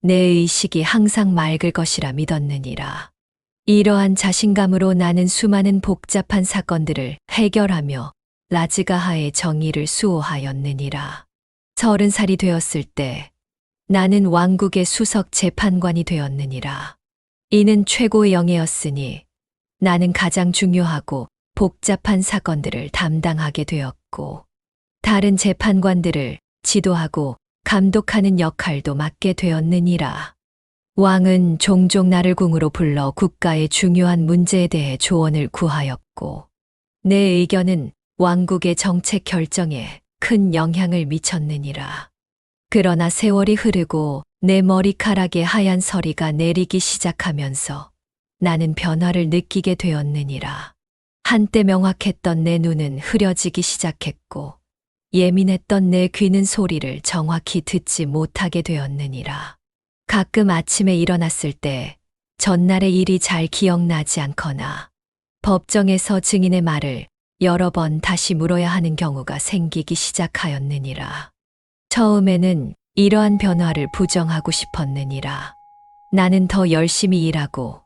내 의식이 항상 맑을 것이라 믿었느니라. 이러한 자신감으로 나는 수많은 복잡한 사건들을 해결하며 라즈가하의 정의를 수호하였느니라. 30살이 되었을 때 나는 왕국의 수석 재판관이 되었느니라. 이는 최고의 영예였으니 나는 가장 중요하고 복잡한 사건들을 담당하게 되었고 다른 재판관들을 지도하고 감독하는 역할도 맡게 되었느니라. 왕은 종종 나를 궁으로 불러 국가의 중요한 문제에 대해 조언을 구하였고 내 의견은 왕국의 정책 결정에 큰 영향을 미쳤느니라. 그러나 세월이 흐르고 내 머리카락에 하얀 서리가 내리기 시작하면서 나는 변화를 느끼게 되었느니라. 한때 명확했던 내 눈은 흐려지기 시작했고 예민했던 내 귀는 소리를 정확히 듣지 못하게 되었느니라. 가끔 아침에 일어났을 때 전날의 일이 잘 기억나지 않거나 법정에서 증인의 말을 여러 번 다시 물어야 하는 경우가 생기기 시작하였느니라. 처음에는 이러한 변화를 부정하고 싶었느니라. 나는 더 열심히 일하고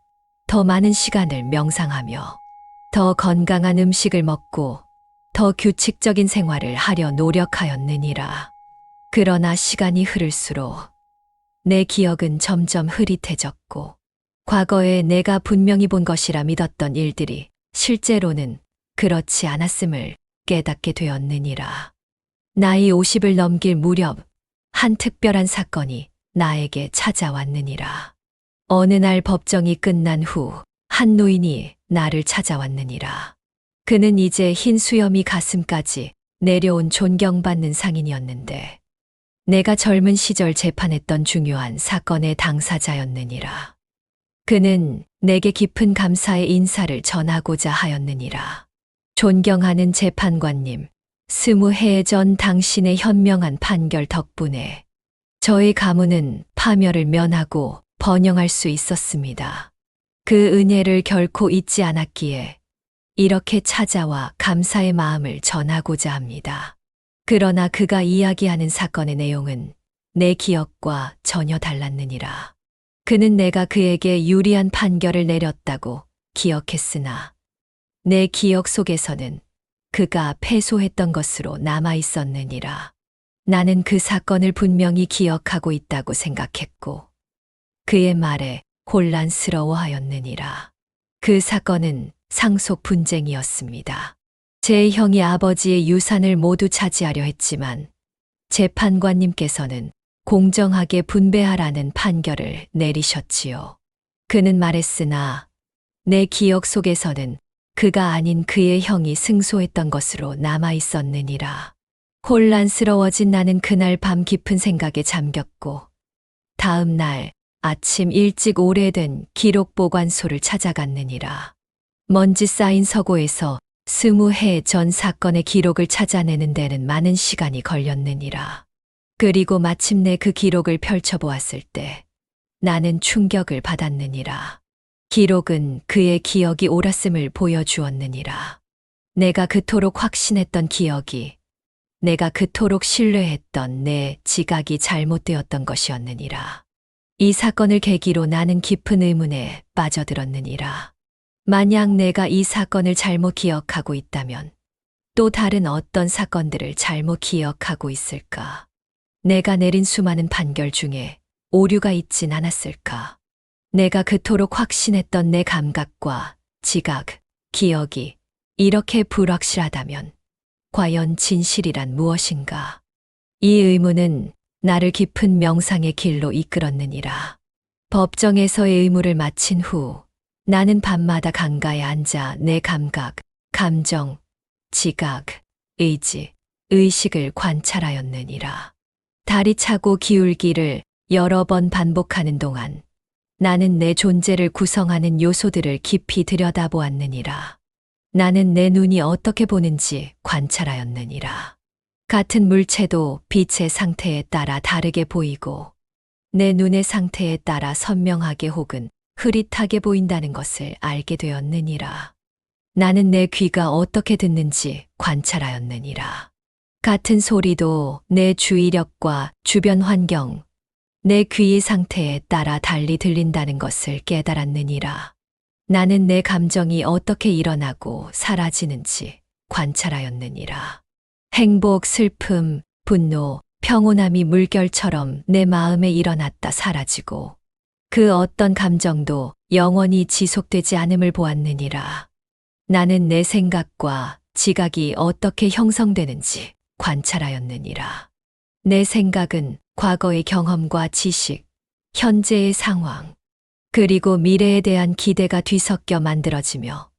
더 많은 시간을 명상하며 더 건강한 음식을 먹고 더 규칙적인 생활을 하려 노력하였느니라. 그러나 시간이 흐를수록 내 기억은 점점 흐릿해졌고 과거에 내가 분명히 본 것이라 믿었던 일들이 실제로는 그렇지 않았음을 깨닫게 되었느니라. 나이 50을 넘길 무렵 한 특별한 사건이 나에게 찾아왔느니라. 어느 날 법정이 끝난 후 한 노인이 나를 찾아왔느니라. 그는 이제 흰 수염이 가슴까지 내려온 존경받는 상인이었는데 내가 젊은 시절 재판했던 중요한 사건의 당사자였느니라. 그는 내게 깊은 감사의 인사를 전하고자 하였느니라. 존경하는 재판관님, 20해 전 당신의 현명한 판결 덕분에 저의 가문은 파멸을 면하고 번영할 수 있었습니다. 그 은혜를 결코 잊지 않았기에 이렇게 찾아와 감사의 마음을 전하고자 합니다. 그러나 그가 이야기하는 사건의 내용은 내 기억과 전혀 달랐느니라. 그는 내가 그에게 유리한 판결을 내렸다고 기억했으나 내 기억 속에서는 그가 패소했던 것으로 남아 있었느니라. 나는 그 사건을 분명히 기억하고 있다고 생각했고 그의 말에 혼란스러워하였느니라. 그 사건은 상속 분쟁이었습니다. 제 형이 아버지의 유산을 모두 차지하려 했지만 재판관님께서는 공정하게 분배하라는 판결을 내리셨지요. 그는 말했으나 내 기억 속에서는 그가 아닌 그의 형이 승소했던 것으로 남아 있었느니라. 혼란스러워진 나는 그날 밤 깊은 생각에 잠겼고 다음 날 아침 일찍 오래된 기록 보관소를 찾아갔느니라. 먼지 쌓인 서고에서 20해 전 사건의 기록을 찾아내는 데는 많은 시간이 걸렸느니라. 그리고 마침내 그 기록을 펼쳐보았을 때 나는 충격을 받았느니라. 기록은 그의 기억이 옳았음을 보여주었느니라. 내가 그토록 확신했던 기억이, 내가 그토록 신뢰했던 내 지각이 잘못되었던 것이었느니라. 이 사건을 계기로 나는 깊은 의문에 빠져들었느니라. 만약 내가 이 사건을 잘못 기억하고 있다면 또 다른 어떤 사건들을 잘못 기억하고 있을까? 내가 내린 수많은 판결 중에 오류가 있진 않았을까? 내가 그토록 확신했던 내 감각과 지각, 기억이 이렇게 불확실하다면 과연 진실이란 무엇인가? 이 의문은 나를 깊은 명상의 길로 이끌었느니라. 법정에서의 의무를 마친 후 나는 밤마다 강가에 앉아 내 감각, 감정, 지각, 의지, 의식을 관찰하였느니라. 달이 차고 기울기를 여러 번 반복하는 동안 나는 내 존재를 구성하는 요소들을 깊이 들여다보았느니라. 나는 내 눈이 어떻게 보는지 관찰하였느니라. 같은 물체도 빛의 상태에 따라 다르게 보이고 내 눈의 상태에 따라 선명하게 혹은 흐릿하게 보인다는 것을 알게 되었느니라. 나는 내 귀가 어떻게 듣는지 관찰하였느니라. 같은 소리도 내 주의력과 주변 환경, 내 귀의 상태에 따라 달리 들린다는 것을 깨달았느니라. 나는 내 감정이 어떻게 일어나고 사라지는지 관찰하였느니라. 행복, 슬픔, 분노, 평온함이 물결처럼 내 마음에 일어났다 사라지고 그 어떤 감정도 영원히 지속되지 않음을 보았느니라. 나는 내 생각과 지각이 어떻게 형성되는지 관찰하였느니라. 내 생각은 과거의 경험과 지식, 현재의 상황, 그리고 미래에 대한 기대가 뒤섞여 만들어지며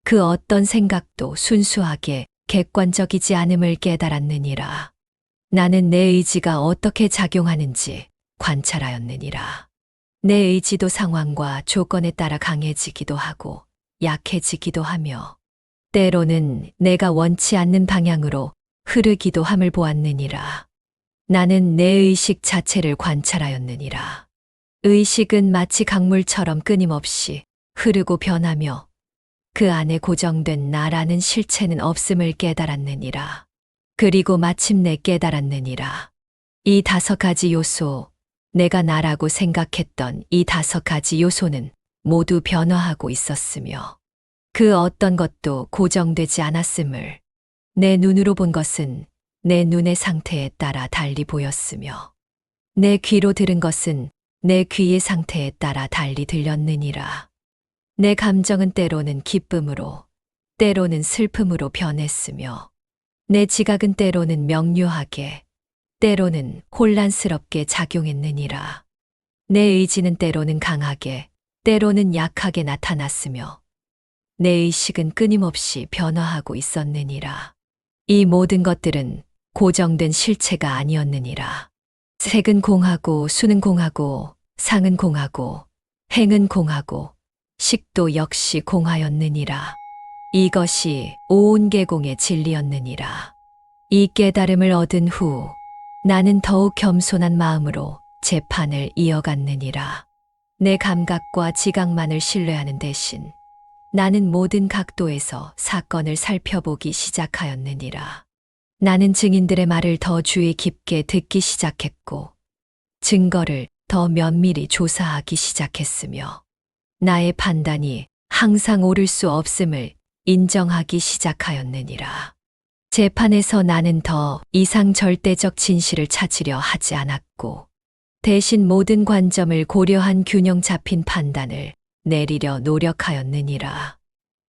그 어떤 생각도 순수하게 객관적이지 않음을 깨달았느니라. 나는 내 의지가 어떻게 작용하는지 관찰하였느니라. 내 의지도 상황과 조건에 따라 강해지기도 하고 약해지기도 하며 때로는 내가 원치 않는 방향으로 흐르기도 함을 보았느니라. 나는 내 의식 자체를 관찰하였느니라. 의식은 마치 강물처럼 끊임없이 흐르고 변하며 그 안에 고정된 나라는 실체는 없음을 깨달았느니라. 그리고 마침내 깨달았느니라. 이 5가지 요소, 내가 나라고 생각했던 이 5가지 요소는 모두 변화하고 있었으며 그 어떤 것도 고정되지 않았음을, 내 눈으로 본 것은 내 눈의 상태에 따라 달리 보였으며 내 귀로 들은 것은 내 귀의 상태에 따라 달리 들렸느니라. 내 감정은 때로는 기쁨으로, 때로는 슬픔으로 변했으며 내 지각은 때로는 명료하게, 때로는 혼란스럽게 작용했느니라. 내 의지는 때로는 강하게, 때로는 약하게 나타났으며, 내 의식은 끊임없이 변화하고 있었느니라. 이 모든 것들은 고정된 실체가 아니었느니라. 색은 공하고, 수는 공하고, 상은 공하고, 행은 공하고, 식도 역시 공하였느니라. 이것이 온 계공의 진리였느니라. 이 깨달음을 얻은 후 나는 더욱 겸손한 마음으로 재판을 이어갔느니라. 내 감각과 지각만을 신뢰하는 대신 나는 모든 각도에서 사건을 살펴보기 시작하였느니라. 나는 증인들의 말을 더 주의 깊게 듣기 시작했고, 증거를 더 면밀히 조사하기 시작했으며, 나의 판단이 항상 옳을 수 없음을 인정하기 시작하였느니라. 재판에서 나는 더 이상 절대적 진실을 찾으려 하지 않았고, 대신 모든 관점을 고려한 균형 잡힌 판단을 내리려 노력하였느니라.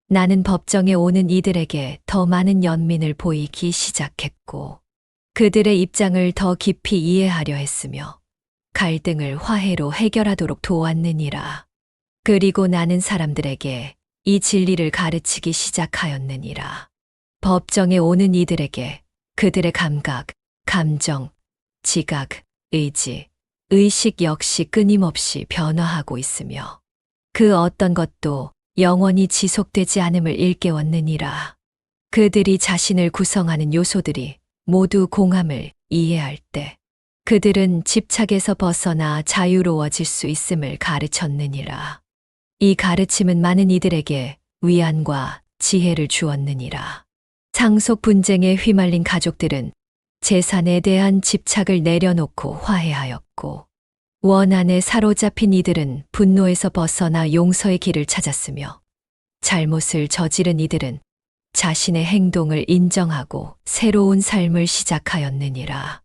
나는 법정에 오는 이들에게 더 많은 연민을 보이기 시작했고, 그들의 입장을 더 깊이 이해하려 했으며, 갈등을 화해로 해결하도록 도왔느니라. 그리고 나는 사람들에게 이 진리를 가르치기 시작하였느니라. 법정에 오는 이들에게 그들의 감각, 감정, 지각, 의지, 의식 역시 끊임없이 변화하고 있으며, 그 어떤 것도 영원히 지속되지 않음을 일깨웠느니라. 그들이 자신을 구성하는 요소들이 모두 공함을 이해할 때 그들은 집착에서 벗어나 자유로워질 수 있음을 가르쳤느니라. 이 가르침은 많은 이들에게 위안과 지혜를 주었느니라. 상속 분쟁에 휘말린 가족들은 재산에 대한 집착을 내려놓고 화해하였고, 원한에 사로잡힌 이들은 분노에서 벗어나 용서의 길을 찾았으며, 잘못을 저지른 이들은 자신의 행동을 인정하고 새로운 삶을 시작하였느니라.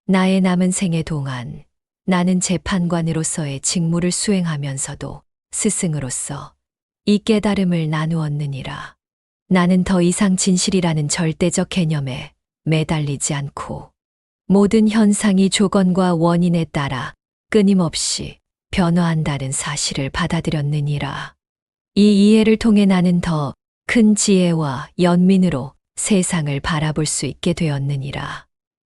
나의 남은 생애 동안 나는 재판관으로서의 직무를 수행하면서도 스승으로서 이 깨달음을 나누었느니라. 나는 더 이상 진실이라는 절대적 개념에 매달리지 않고, 모든 현상이 조건과 원인에 따라 끊임없이 변화한다는 사실을 받아들였느니라. 이 이해를 통해 나는 더 큰 지혜와 연민으로 세상을 바라볼 수 있게 되었느니라.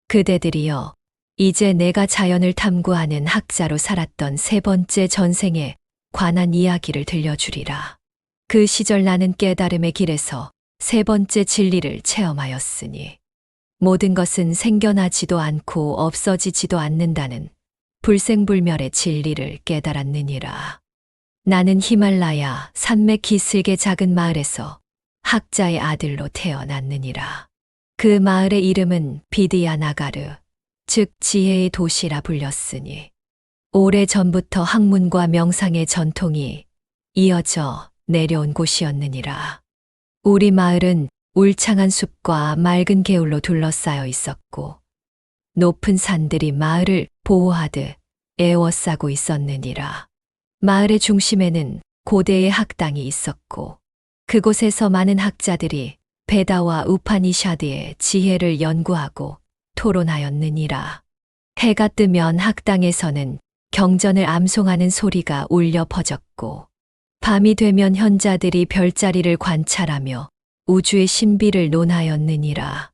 그대들이여, 이제 내가 자연을 탐구하는 학자로 살았던 세 번째 전생에 관한 이야기를 들려주리라. 그 시절 나는 깨달음의 길에서 세 번째 진리를 체험하였으니, 모든 것은 생겨나지도 않고 없어지지도 않는다는 불생불멸의 진리를 깨달았느니라. 나는 히말라야 산맥 기슭의 작은 마을에서 학자의 아들로 태어났느니라. 그 마을의 이름은 비드야 나가르, 즉 지혜의 도시라 불렸으니, 오래전부터 학문과 명상의 전통이 이어져 내려온 곳이었느니라. 우리 마을은 울창한 숲과 맑은 개울로 둘러싸여 있었고, 높은 산들이 마을을 보호하듯 에워싸고 있었느니라. 마을의 중심에는 고대의 학당이 있었고, 그곳에서 많은 학자들이 베다와 우파니샤드의 지혜를 연구하고 토론하였느니라. 해가 뜨면 학당에서는 경전을 암송하는 소리가 울려 퍼졌고, 밤이 되면 현자들이 별자리를 관찰하며 우주의 신비를 논하였느니라.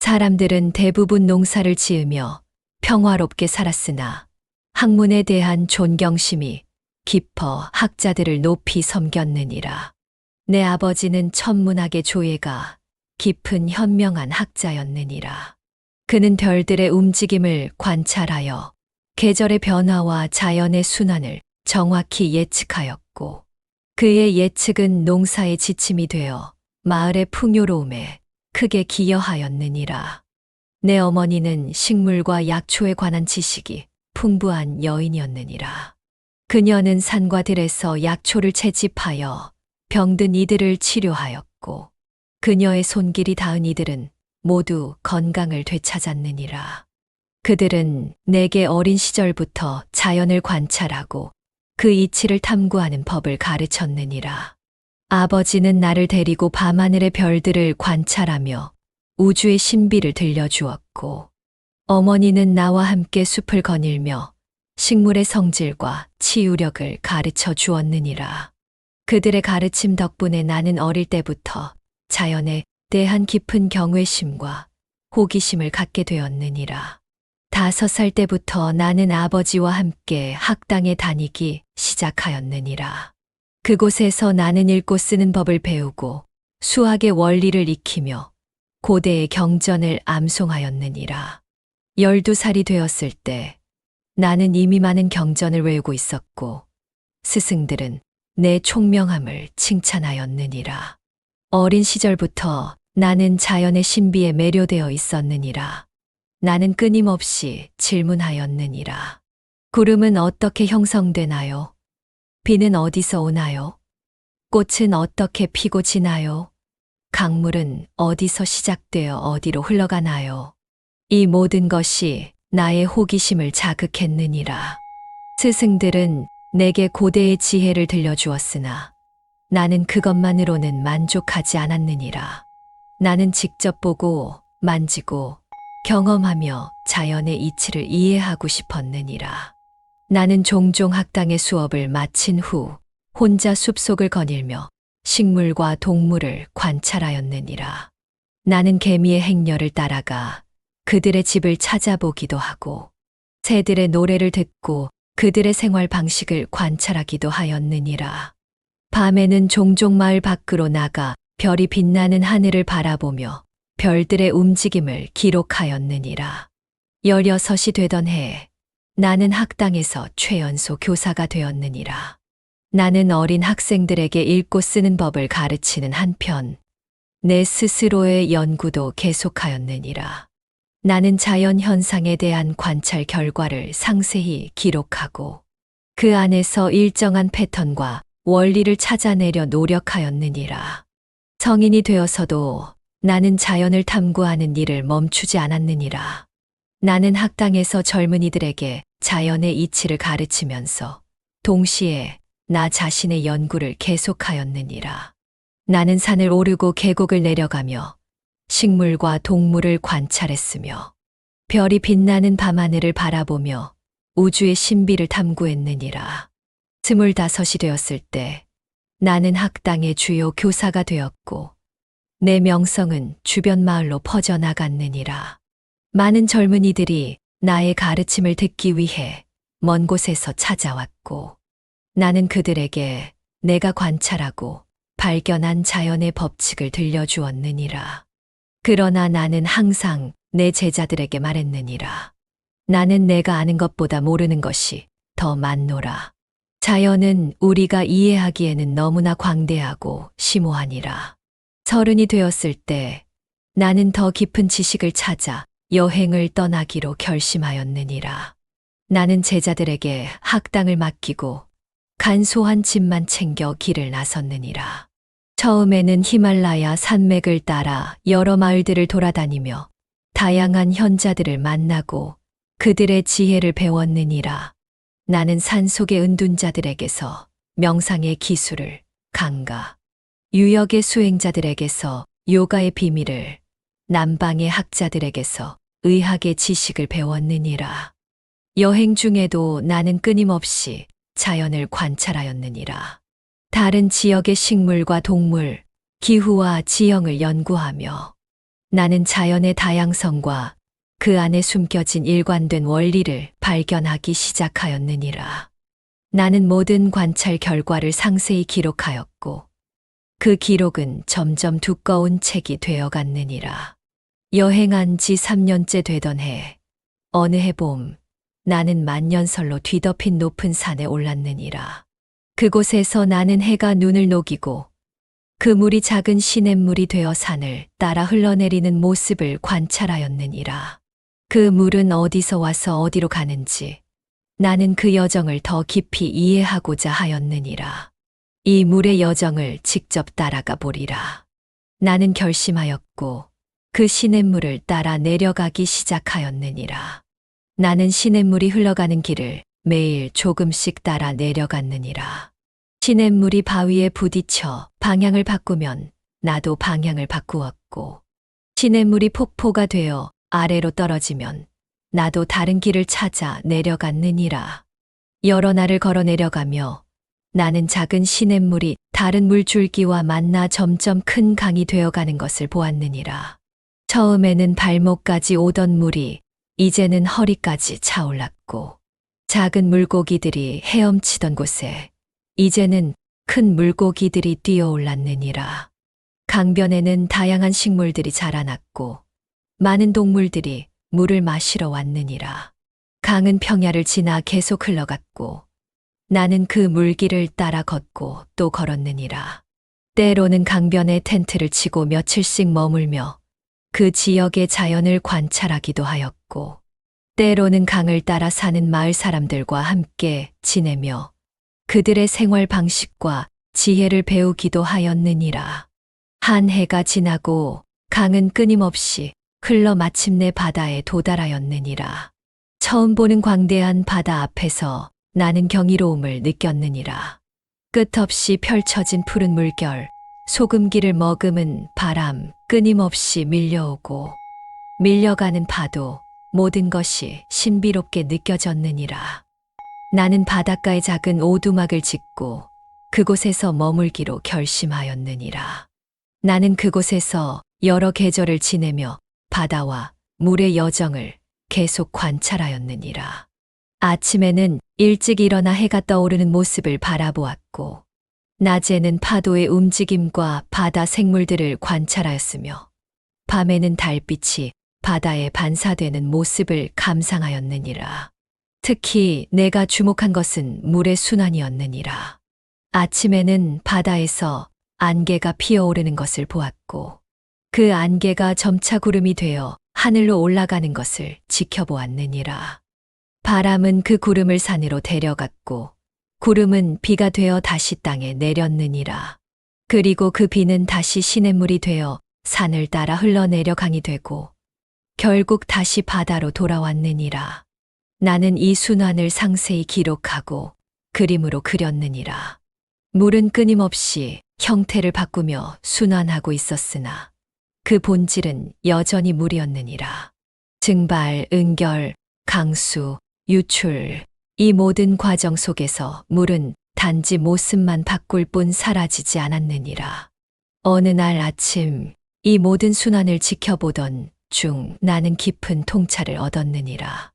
사람들은 대부분 농사를 지으며 평화롭게 살았으나 학문에 대한 존경심이 깊어 학자들을 높이 섬겼느니라. 내 아버지는 천문학의 조예가 깊은 현명한 학자였느니라. 그는 별들의 움직임을 관찰하여 계절의 변화와 자연의 순환을 정확히 예측하였고, 그의 예측은 농사의 지침이 되어 마을의 풍요로움에 크게 기여하였느니라. 내 어머니는 식물과 약초에 관한 지식이 풍부한 여인이었느니라. 그녀는 산과 들에서 약초를 채집하여 병든 이들을 치료하였고, 그녀의 손길이 닿은 이들은 모두 건강을 되찾았느니라. 그들은 내게 어린 시절부터 자연을 관찰하고 그 이치를 탐구하는 법을 가르쳤느니라. 아버지는 나를 데리고 밤하늘의 별들을 관찰하며 우주의 신비를 들려주었고, 어머니는 나와 함께 숲을 거닐며 식물의 성질과 치유력을 가르쳐 주었느니라. 그들의 가르침 덕분에 나는 어릴 때부터 자연에 대한 깊은 경외심과 호기심을 갖게 되었느니라. 5살 때부터 나는 아버지와 함께 학당에 다니기 시작하였느니라. 그곳에서 나는 읽고 쓰는 법을 배우고 수학의 원리를 익히며 고대의 경전을 암송하였느니라. 12살이 되었을 때 나는 이미 많은 경전을 외우고 있었고 스승들은 내 총명함을 칭찬하였느니라. 어린 시절부터 나는 자연의 신비에 매료되어 있었느니라. 나는 끊임없이 질문하였느니라. 구름은 어떻게 형성되나요? 비는 어디서 오나요? 꽃은 어떻게 피고 지나요? 강물은 어디서 시작되어 어디로 흘러가나요? 이 모든 것이 나의 호기심을 자극했느니라. 스승들은 내게 고대의 지혜를 들려주었으나 나는 그것만으로는 만족하지 않았느니라. 나는 직접 보고 만지고 경험하며 자연의 이치를 이해하고 싶었느니라. 나는 종종 학당의 수업을 마친 후 혼자 숲속을 거닐며 식물과 동물을 관찰하였느니라. 나는 개미의 행렬을 따라가 그들의 집을 찾아보기도 하고 새들의 노래를 듣고 그들의 생활 방식을 관찰하기도 하였느니라. 밤에는 종종 마을 밖으로 나가 별이 빛나는 하늘을 바라보며 별들의 움직임을 기록하였느니라. 16이 되던 해 나는 학당에서 최연소 교사가 되었느니라. 나는 어린 학생들에게 읽고 쓰는 법을 가르치는 한편 내 스스로의 연구도 계속하였느니라. 나는 자연 현상에 대한 관찰 결과를 상세히 기록하고 그 안에서 일정한 패턴과 원리를 찾아내려 노력하였느니라. 성인이 되어서도 나는 자연을 탐구하는 일을 멈추지 않았느니라. 나는 학당에서 젊은이들에게 자연의 이치를 가르치면서 동시에 나 자신의 연구를 계속하였느니라. 나는 산을 오르고 계곡을 내려가며 식물과 동물을 관찰했으며 별이 빛나는 밤하늘을 바라보며 우주의 신비를 탐구했느니라. 25이 되었을 때 나는 학당의 주요 교사가 되었고 내 명성은 주변 마을로 퍼져나갔느니라. 많은 젊은이들이 나의 가르침을 듣기 위해 먼 곳에서 찾아왔고 나는 그들에게 내가 관찰하고 발견한 자연의 법칙을 들려주었느니라. 그러나 나는 항상 내 제자들에게 말했느니라. 나는 내가 아는 것보다 모르는 것이 더 많노라. 자연은 우리가 이해하기에는 너무나 광대하고 심오하니라. 30이 되었을 때 나는 더 깊은 지식을 찾아 여행을 떠나기로 결심하였느니라. 나는 제자들에게 학당을 맡기고 간소한 짐만 챙겨 길을 나섰느니라. 처음에는 히말라야 산맥을 따라 여러 마을들을 돌아다니며 다양한 현자들을 만나고 그들의 지혜를 배웠느니라. 나는 산속의 은둔자들에게서 명상의 기술을 강가, 유역의 수행자들에게서 요가의 비밀을, 남방의 학자들에게서 의학의 지식을 배웠느니라. 여행 중에도 나는 끊임없이 자연을 관찰하였느니라. 다른 지역의 식물과 동물, 기후와 지형을 연구하며 나는 자연의 다양성과 그 안에 숨겨진 일관된 원리를 발견하기 시작하였느니라. 나는 모든 관찰 결과를 상세히 기록하였고 그 기록은 점점 두꺼운 책이 되어갔느니라. 여행한 지 3년째 되던 해, 어느 해 봄, 나는 만년설로 뒤덮인 높은 산에 올랐느니라. 그곳에서 나는 해가 눈을 녹이고 그 물이 작은 시냇물이 되어 산을 따라 흘러내리는 모습을 관찰하였느니라. 그 물은 어디서 와서 어디로 가는지 나는 그 여정을 더 깊이 이해하고자 하였느니라. 이 물의 여정을 직접 따라가 보리라. 나는 결심하였고 그 시냇물을 따라 내려가기 시작하였느니라. 나는 시냇물이 흘러가는 길을 매일 조금씩 따라 내려갔느니라. 시냇물이 바위에 부딪혀 방향을 바꾸면 나도 방향을 바꾸었고 시냇물이 폭포가 되어 아래로 떨어지면 나도 다른 길을 찾아 내려갔느니라. 여러 날을 걸어 내려가며 나는 작은 시냇물이 다른 물줄기와 만나 점점 큰 강이 되어가는 것을 보았느니라. 처음에는 발목까지 오던 물이 이제는 허리까지 차올랐고, 작은 물고기들이 헤엄치던 곳에 이제는 큰 물고기들이 뛰어올랐느니라. 강변에는 다양한 식물들이 자라났고, 많은 동물들이 물을 마시러 왔느니라. 강은 평야를 지나 계속 흘러갔고, 나는 그 물길을 따라 걷고 또 걸었느니라. 때로는 강변에 텐트를 치고 며칠씩 머물며 그 지역의 자연을 관찰하기도 하였고, 때로는 강을 따라 사는 마을 사람들과 함께 지내며 그들의 생활 방식과 지혜를 배우기도 하였느니라. 한 해가 지나고 강은 끊임없이 흘러 마침내 바다에 도달하였느니라. 처음 보는 광대한 바다 앞에서 나는 경이로움을 느꼈느니라. 끝없이 펼쳐진 푸른 물결, 소금기를 머금은 바람, 끊임없이 밀려오고 밀려가는 파도, 모든 것이 신비롭게 느껴졌느니라. 나는 바닷가에 작은 오두막을 짓고 그곳에서 머물기로 결심하였느니라. 나는 그곳에서 여러 계절을 지내며 바다와 물의 여정을 계속 관찰하였느니라. 아침에는 일찍 일어나 해가 떠오르는 모습을 바라보았고, 낮에는 파도의 움직임과 바다 생물들을 관찰하였으며, 밤에는 달빛이 바다에 반사되는 모습을 감상하였느니라. 특히 내가 주목한 것은 물의 순환이었느니라. 아침에는 바다에서 안개가 피어오르는 것을 보았고, 그 안개가 점차 구름이 되어 하늘로 올라가는 것을 지켜보았느니라. 바람은 그 구름을 산으로 데려갔고, 구름은 비가 되어 다시 땅에 내렸느니라. 그리고 그 비는 다시 시냇물이 되어 산을 따라 흘러내려 강이 되고, 결국 다시 바다로 돌아왔느니라. 나는 이 순환을 상세히 기록하고 그림으로 그렸느니라. 물은 끊임없이 형태를 바꾸며 순환하고 있었으나 그 본질은 여전히 물이었느니라. 증발, 응결, 강수, 유출, 이 모든 과정 속에서 물은 단지 모습만 바꿀 뿐 사라지지 않았느니라. 어느 날 아침 이 모든 순환을 지켜보던 중 나는 깊은 통찰을 얻었느니라.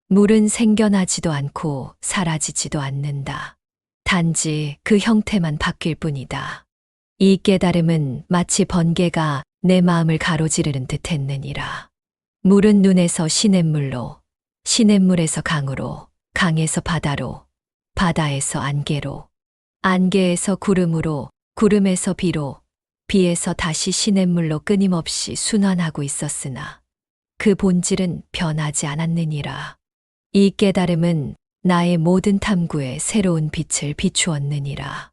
물은 생겨나지도 않고 사라지지도 않는다. 단지 그 형태만 바뀔 뿐이다. 이 깨달음은 마치 번개가 내 마음을 가로지르는 듯 했느니라. 물은 눈에서 시냇물로, 시냇물에서 강으로, 강에서 바다로, 바다에서 안개로, 안개에서 구름으로, 구름에서 비로, 비에서 다시 시냇물로 끊임없이 순환하고 있었으나 그 본질은 변하지 않았느니라. 이 깨달음은 나의 모든 탐구에 새로운 빛을 비추었느니라.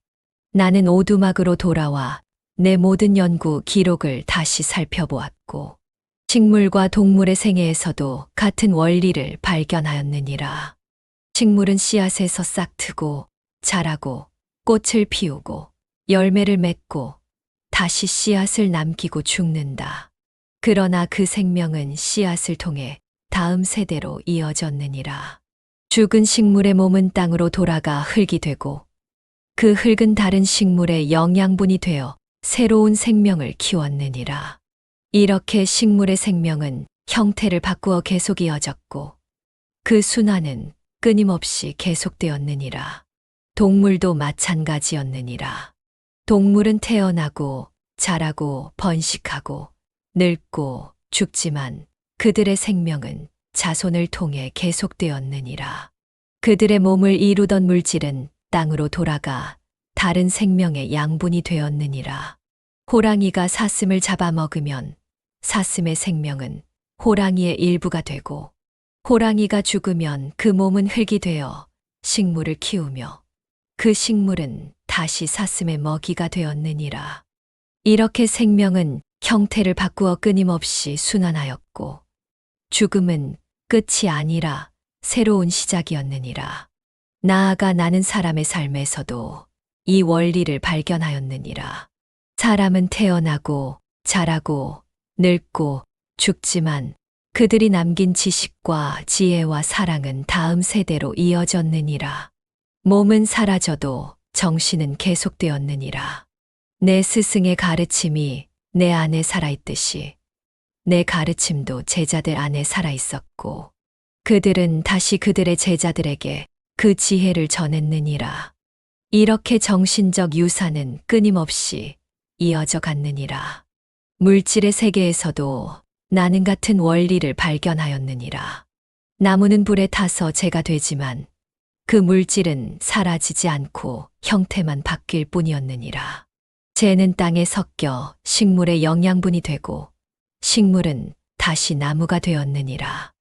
나는 오두막으로 돌아와 내 모든 연구 기록을 다시 살펴보았고, 식물과 동물의 생애에서도 같은 원리를 발견하였느니라. 식물은 씨앗에서 싹트고 자라고 꽃을 피우고 열매를 맺고 다시 씨앗을 남기고 죽는다. 그러나 그 생명은 씨앗을 통해 다음 세대로 이어졌느니라. 죽은 식물의 몸은 땅으로 돌아가 흙이 되고 그 흙은 다른 식물의 영양분이 되어 새로운 생명을 키웠느니라. 이렇게 식물의 생명은 형태를 바꾸어 계속 이어졌고 그 순환은 끊임없이 계속되었느니라. 동물도 마찬가지였느니라. 동물은 태어나고 자라고 번식하고 늙고 죽지만 그들의 생명은 자손을 통해 계속되었느니라. 그들의 몸을 이루던 물질은 땅으로 돌아가 다른 생명의 양분이 되었느니라. 호랑이가 사슴을 잡아먹으면 사슴의 생명은 호랑이의 일부가 되고, 호랑이가 죽으면 그 몸은 흙이 되어 식물을 키우며 그 식물은 다시 사슴의 먹이가 되었느니라. 이렇게 생명은 형태를 바꾸어 끊임없이 순환하였고, 죽음은 끝이 아니라 새로운 시작이었느니라. 나아가 나는 사람의 삶에서도 이 원리를 발견하였느니라. 사람은 태어나고 자라고 늙고 죽지만 그들이 남긴 지식과 지혜와 사랑은 다음 세대로 이어졌느니라. 몸은 사라져도 정신은 계속되었느니라. 내 스승의 가르침이 내 안에 살아있듯이 내 가르침도 제자들 안에 살아있었고 그들은 다시 그들의 제자들에게 그 지혜를 전했느니라. 이렇게 정신적 유산은 끊임없이 이어져 갔느니라. 물질의 세계에서도 나는 같은 원리를 발견하였느니라. 나무는 불에 타서 재가 되지만 그 물질은 사라지지 않고 형태만 바뀔 뿐이었느니라. 재는 땅에 섞여 식물의 영양분이 되고 식물은 다시 나무가 되었느니라.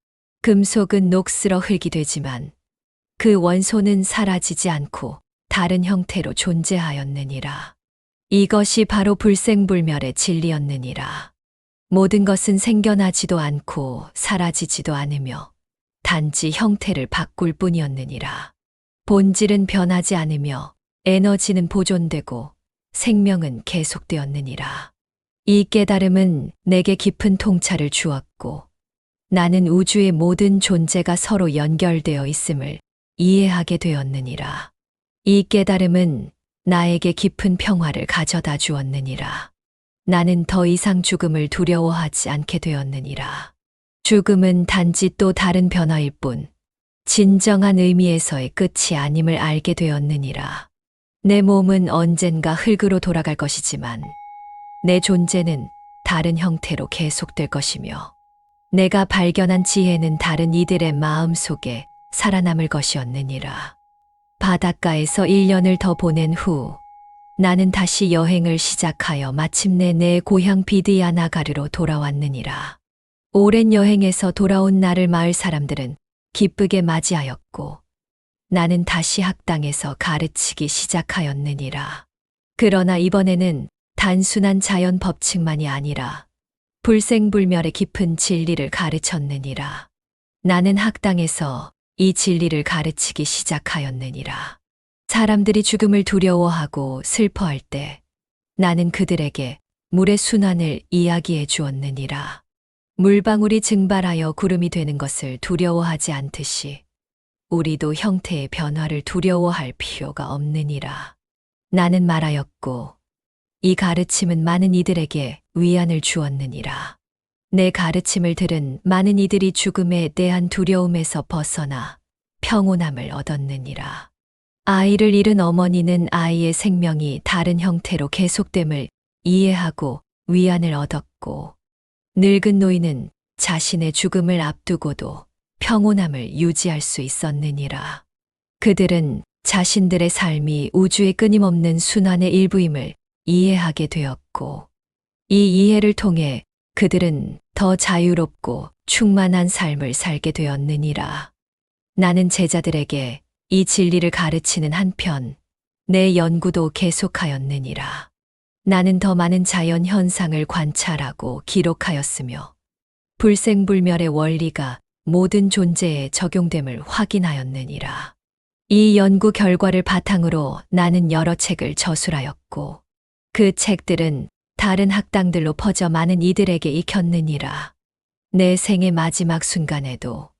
금속은 녹슬어 흙이 되지만 그 원소는 사라지지 않고 다른 형태로 존재하였느니라. 이것이 바로 불생불멸의 진리였느니라. 모든 것은 생겨나지도 않고 사라지지도 않으며 단지 형태를 바꿀 뿐이었느니라. 본질은 변하지 않으며 에너지는 보존되고 생명은 계속되었느니라. 이 깨달음은 내게 깊은 통찰을 주었고 나는 우주의 모든 존재가 서로 연결되어 있음을 이해하게 되었느니라. 이 깨달음은 나에게 깊은 평화를 가져다 주었느니라. 나는 더 이상 죽음을 두려워하지 않게 되었느니라. 죽음은 단지 또 다른 변화일 뿐 진정한 의미에서의 끝이 아님을 알게 되었느니라. 내 몸은 언젠가 흙으로 돌아갈 것이지만 내 존재는 다른 형태로 계속될 것이며 내가 발견한 지혜는 다른 이들의 마음 속에 살아남을 것이었느니라. 바닷가에서 1년을 더 보낸 후 나는 다시 여행을 시작하여 마침내 내 고향 비드야나가르로 돌아왔느니라. 오랜 여행에서 돌아온 나를 마을 사람들은 기쁘게 맞이하였고 나는 다시 학당에서 가르치기 시작하였느니라. 그러나 이번에는 단순한 자연 법칙만이 아니라 불생불멸의 깊은 진리를 가르쳤느니라. 나는 학당에서 이 진리를 가르치기 시작하였느니라. 사람들이 죽음을 두려워하고 슬퍼할 때 나는 그들에게 물의 순환을 이야기해 주었느니라. 물방울이 증발하여 구름이 되는 것을 두려워하지 않듯이 우리도 형태의 변화를 두려워할 필요가 없느니라. 나는 말하였고 이 가르침은 많은 이들에게 위안을 주었느니라. 내 가르침을 들은 많은 이들이 죽음에 대한 두려움에서 벗어나 평온함을 얻었느니라. 아이를 잃은 어머니는 아이의 생명이 다른 형태로 계속됨을 이해하고 위안을 얻었고 늙은 노인은 자신의 죽음을 앞두고도 평온함을 유지할 수 있었느니라. 그들은 자신들의 삶이 우주의 끊임없는 순환의 일부임을 이해하게 되었고 이 이해를 통해 그들은 더 자유롭고 충만한 삶을 살게 되었느니라. 나는 제자들에게 이 진리를 가르치는 한편 내 연구도 계속하였느니라. 나는 더 많은 자연 현상을 관찰하고 기록하였으며 불생불멸의 원리가 모든 존재에 적용됨을 확인하였느니라. 이 연구 결과를 바탕으로 나는 여러 책을 저술하였고 그 책들은 다른 학당들로 퍼져 많은 이들에게 익혔느니라. 내 생의 마지막 순간에도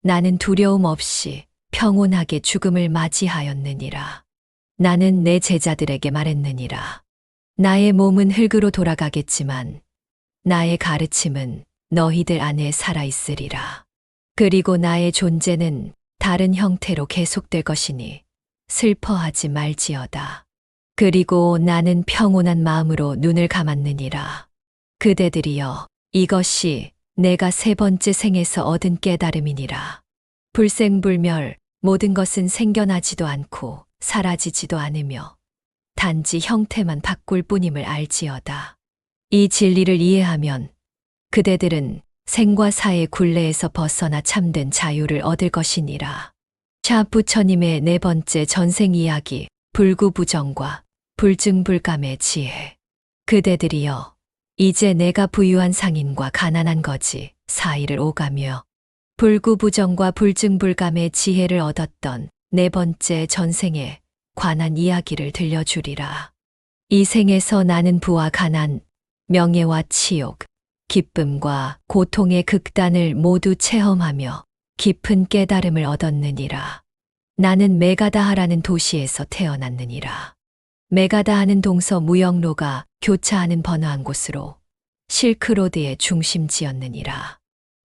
나는 두려움 없이 평온하게 죽음을 맞이하였느니라. 나는 내 제자들에게 말했느니라. 나의 몸은 흙으로 돌아가겠지만 나의 가르침은 너희들 안에 살아있으리라. 그리고 나의 존재는 다른 형태로 계속될 것이니 슬퍼하지 말지어다. 그리고 나는 평온한 마음으로 눈을 감았느니라. 그대들이여, 이것이 내가 세 번째 생에서 얻은 깨달음이니라. 불생불멸, 모든 것은 생겨나지도 않고 사라지지도 않으며 단지 형태만 바꿀 뿐임을 알지어다. 이 진리를 이해하면 그대들은 생과 사의 굴레에서 벗어나 참된 자유를 얻을 것이니라. 샤 부처님의 네 번째 전생 이야기, 불구부정과 불증불감의 지혜. 그대들이여, 이제 내가 부유한 상인과 가난한 거지 사이를 오가며 불구부정과 불증불감의 지혜를 얻었던 네 번째 전생에 관한 이야기를 들려주리라. 이 생에서 나는 부와 가난, 명예와 치욕, 기쁨과 고통의 극단을 모두 체험하며 깊은 깨달음을 얻었느니라. 나는 메가다하라는 도시에서 태어났느니라. 메가다하는 동서 무역로가 교차하는 번화한 곳으로 실크로드의 중심지였느니라.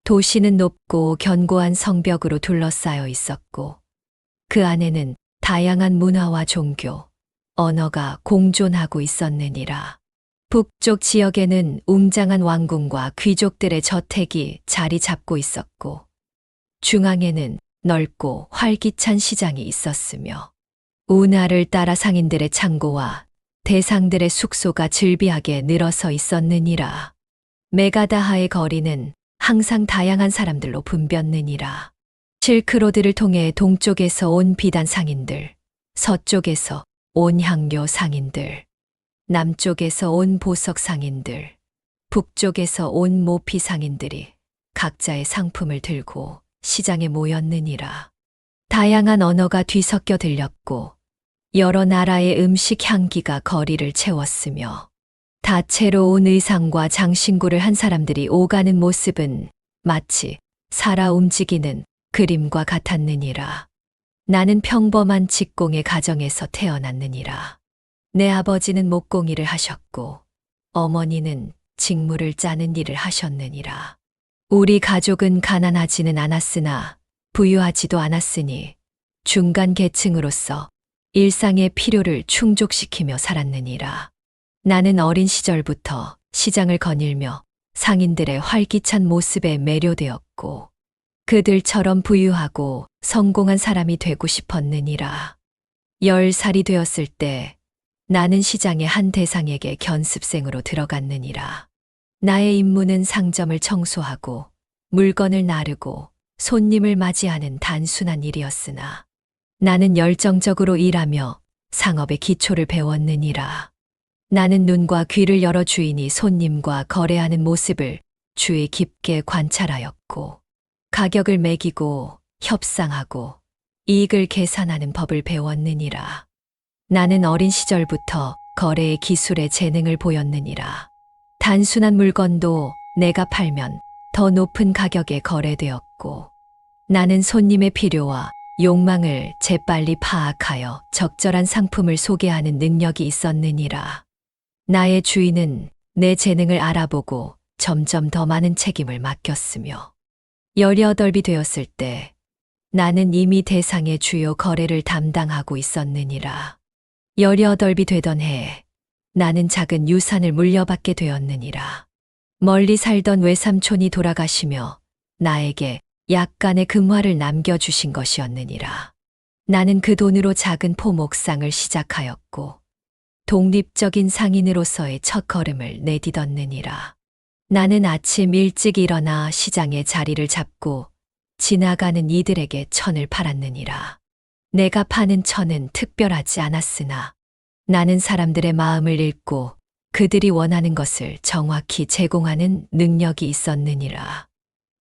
도시는 높고 견고한 성벽으로 둘러싸여 있었고 그 안에는 다양한 문화와 종교, 언어가 공존하고 있었느니라. 북쪽 지역에는 웅장한 왕궁과 귀족들의 저택이 자리 잡고 있었고 중앙에는 넓고 활기찬 시장이 있었으며 운하를 따라 상인들의 창고와 대상들의 숙소가 즐비하게 늘어서 있었느니라. 메가다하의 거리는 항상 다양한 사람들로 붐볐느니라. 실크로드를 통해 동쪽에서 온 비단 상인들, 서쪽에서 온 향료 상인들, 남쪽에서 온 보석 상인들, 북쪽에서 온 모피 상인들이 각자의 상품을 들고 시장에 모였느니라. 다양한 언어가 뒤섞여 들렸고 여러 나라의 음식 향기가 거리를 채웠으며 다채로운 의상과 장신구를 한 사람들이 오가는 모습은 마치 살아 움직이는 그림과 같았느니라. 나는 평범한 직공의 가정에서 태어났느니라. 내 아버지는 목공일을 하셨고 어머니는 직무를 짜는 일을 하셨느니라. 우리 가족은 가난하지는 않았으나 부유하지도 않았으니 중간 계층으로서 일상의 필요를 충족시키며 살았느니라. 나는 어린 시절부터 시장을 거닐며 상인들의 활기찬 모습에 매료되었고 그들처럼 부유하고 성공한 사람이 되고 싶었느니라. 10살이 되었을 때 나는 시장의 한 대상에게 견습생으로 들어갔느니라. 나의 임무는 상점을 청소하고 물건을 나르고 손님을 맞이하는 단순한 일이었으나 나는 열정적으로 일하며 상업의 기초를 배웠느니라. 나는 눈과 귀를 열어 주인이 손님과 거래하는 모습을 주의 깊게 관찰하였고 가격을 매기고 협상하고 이익을 계산하는 법을 배웠느니라. 나는 어린 시절부터 거래의 기술에 재능을 보였느니라. 단순한 물건도 내가 팔면 더 높은 가격에 거래되었고 나는 손님의 필요와 욕망을 재빨리 파악하여 적절한 상품을 소개하는 능력이 있었느니라. 나의 주인은 내 재능을 알아보고 점점 더 많은 책임을 맡겼으며 18이 되었을 때 나는 이미 대상의 주요 거래를 담당하고 있었느니라. 18이 되던 해에 나는 작은 유산을 물려받게 되었느니라. 멀리 살던 외삼촌이 돌아가시며 나에게 약간의 금화를 남겨주신 것이었느니라. 나는 그 돈으로 작은 포목상을 시작하였고 독립적인 상인으로서의 첫 걸음을 내딛었느니라. 나는 아침 일찍 일어나 시장에 자리를 잡고 지나가는 이들에게 천을 팔았느니라. 내가 파는 천은 특별하지 않았으나 나는 사람들의 마음을 읽고 그들이 원하는 것을 정확히 제공하는 능력이 있었느니라.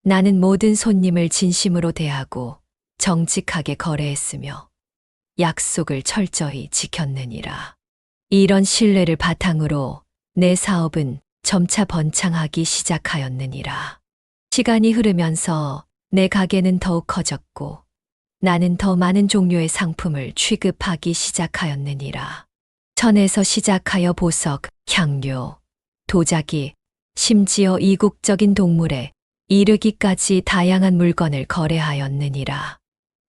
나는 모든 손님을 진심으로 대하고 정직하게 거래했으며 약속을 철저히 지켰느니라. 이런 신뢰를 바탕으로 내 사업은 점차 번창하기 시작하였느니라. 시간이 흐르면서 내 가게는 더욱 커졌고 나는 더 많은 종류의 상품을 취급하기 시작하였느니라. 천에서 시작하여 보석, 향료, 도자기, 심지어 이국적인 동물에 이르기까지 다양한 물건을 거래하였느니라.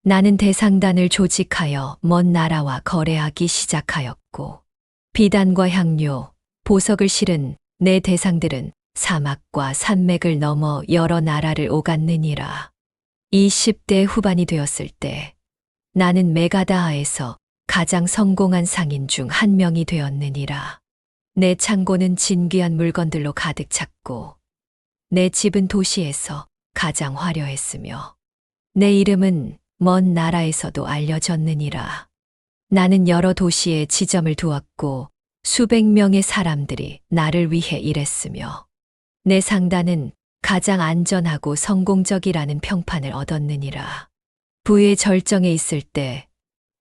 나는 대상단을 조직하여 먼 나라와 거래하기 시작하였고 비단과 향료, 보석을 실은 내 대상들은 사막과 산맥을 넘어 여러 나라를 오갔느니라. 20대 후반이 되었을 때 나는 메가다하에서 가장 성공한 상인 중 한 명이 되었느니라. 내 창고는 진귀한 물건들로 가득 찼고 내 집은 도시에서 가장 화려했으며 내 이름은 먼 나라에서도 알려졌느니라. 나는 여러 도시에 지점을 두었고 수백 명의 사람들이 나를 위해 일했으며 내 상단은 가장 안전하고 성공적이라는 평판을 얻었느니라. 부의 절정에 있을 때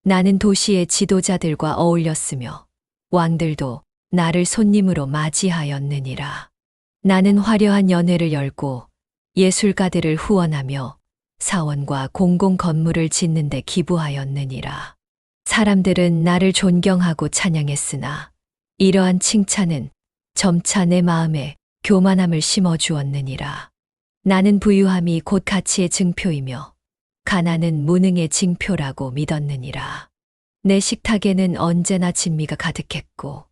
나는 도시의 지도자들과 어울렸으며 왕들도 나를 손님으로 맞이하였느니라. 나는 화려한 연회를 열고 예술가들을 후원하며 사원과 공공 건물을 짓는 데 기부하였느니라. 사람들은 나를 존경하고 찬양했으나 이러한 칭찬은 점차 내 마음에 교만함을 심어 주었느니라. 나는 부유함이 곧 가치의 증표이며 가난은 무능의 징표라고 믿었느니라. 내 식탁에는 언제나 진미가 가득했고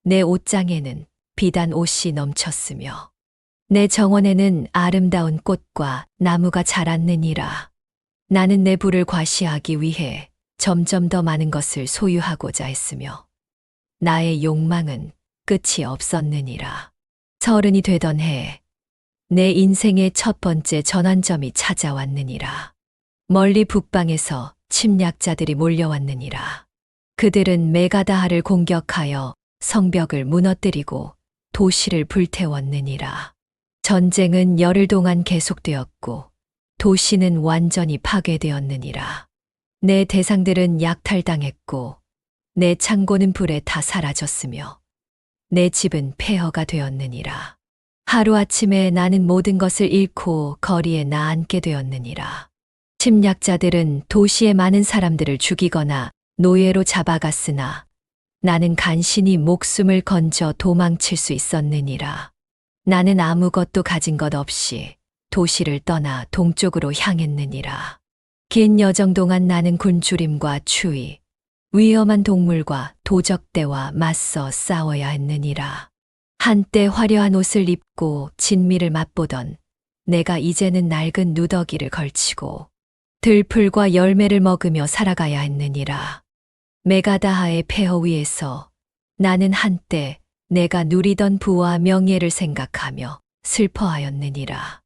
내 옷장에는 비단 옷이 넘쳤으며 내 정원에는 아름다운 꽃과 나무가 자랐느니라. 나는 내 부를 과시하기 위해 점점 더 많은 것을 소유하고자 했으며 나의 욕망은 끝이 없었느니라. 30이 되던 해 내 인생의 첫 번째 전환점이 찾아왔느니라. 멀리 북방에서 침략자들이 몰려왔느니라. 그들은 메가다하를 공격하여 성벽을 무너뜨리고 도시를 불태웠느니라. 전쟁은 열흘 동안 계속되었고 도시는 완전히 파괴되었느니라. 내 대상들은 약탈당했고 내 창고는 불에 다 사라졌으며 내 집은 폐허가 되었느니라. 하루아침에 나는 모든 것을 잃고 거리에 나앉게 되었느니라. 침략자들은 도시의 많은 사람들을 죽이거나 노예로 잡아갔으나 나는 간신히 목숨을 건져 도망칠 수 있었느니라. 나는 아무것도 가진 것 없이 도시를 떠나 동쪽으로 향했느니라. 긴 여정 동안 나는 굶주림과 추위, 위험한 동물과 도적대와 맞서 싸워야 했느니라. 한때 화려한 옷을 입고 진미를 맛보던 내가 이제는 낡은 누더기를 걸치고 들풀과 열매를 먹으며 살아가야 했느니라. 메가다하의 폐허 위에서 나는 한때 내가 누리던 부와 명예를 생각하며 슬퍼하였느니라.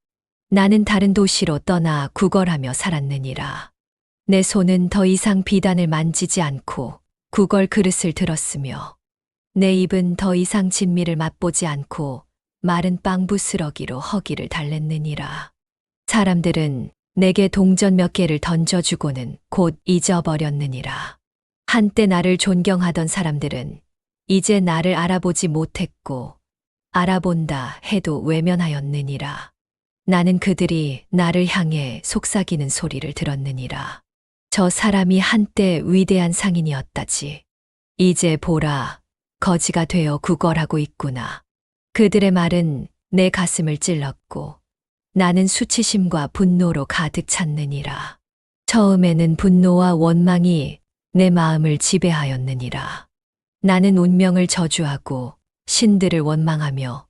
나는 다른 도시로 떠나 구걸하며 살았느니라. 내 손은 더 이상 비단을 만지지 않고 구걸 그릇을 들었으며 내 입은 더 이상 진미를 맛보지 않고 마른 빵 부스러기로 허기를 달랬느니라. 사람들은 내게 동전 몇 개를 던져주고는 곧 잊어버렸느니라. 한때 나를 존경하던 사람들은 이제 나를 알아보지 못했고 알아본다 해도 외면하였느니라. 나는 그들이 나를 향해 속삭이는 소리를 들었느니라. 저 사람이 한때 위대한 상인이었다지. 이제 보라, 거지가 되어 구걸하고 있구나. 그들의 말은 내 가슴을 찔렀고 나는 수치심과 분노로 가득 찼느니라. 처음에는 분노와 원망이 내 마음을 지배하였느니라. 나는 운명을 저주하고 신들을 원망하며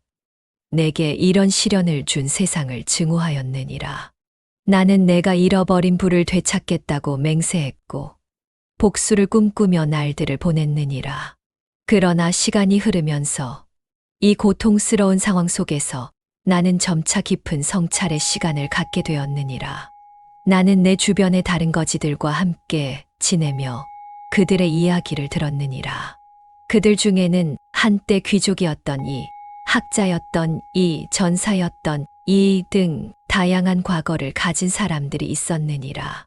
내게 이런 시련을 준 세상을 증오하였느니라. 나는 내가 잃어버린 부를 되찾겠다고 맹세했고 복수를 꿈꾸며 날들을 보냈느니라. 그러나 시간이 흐르면서 이 고통스러운 상황 속에서 나는 점차 깊은 성찰의 시간을 갖게 되었느니라. 나는 내 주변의 다른 거지들과 함께 지내며 그들의 이야기를 들었느니라. 그들 중에는 한때 귀족이었던 이, 학자였던 이, 전사였던 이 등 다양한 과거를 가진 사람들이 있었느니라.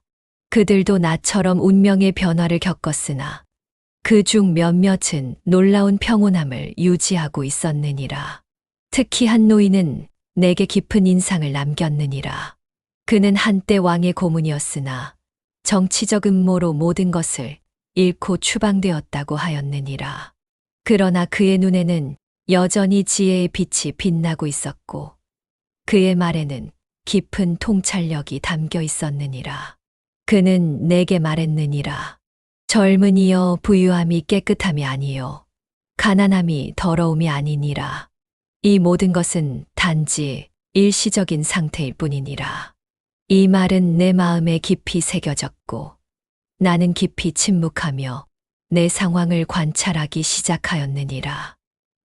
그들도 나처럼 운명의 변화를 겪었으나 그중 몇몇은 놀라운 평온함을 유지하고 있었느니라. 특히 한 노인은 내게 깊은 인상을 남겼느니라. 그는 한때 왕의 고문이었으나 정치적 음모로 모든 것을 잃고 추방되었다고 하였느니라. 그러나 그의 눈에는 여전히 지혜의 빛이 빛나고 있었고 그의 말에는 깊은 통찰력이 담겨 있었느니라. 그는 내게 말했느니라. 젊은이여, 부유함이 깨끗함이 아니요 가난함이 더러움이 아니니라. 이 모든 것은 단지 일시적인 상태일 뿐이니라. 이 말은 내 마음에 깊이 새겨졌고 나는 깊이 침묵하며 내 상황을 관찰하기 시작하였느니라.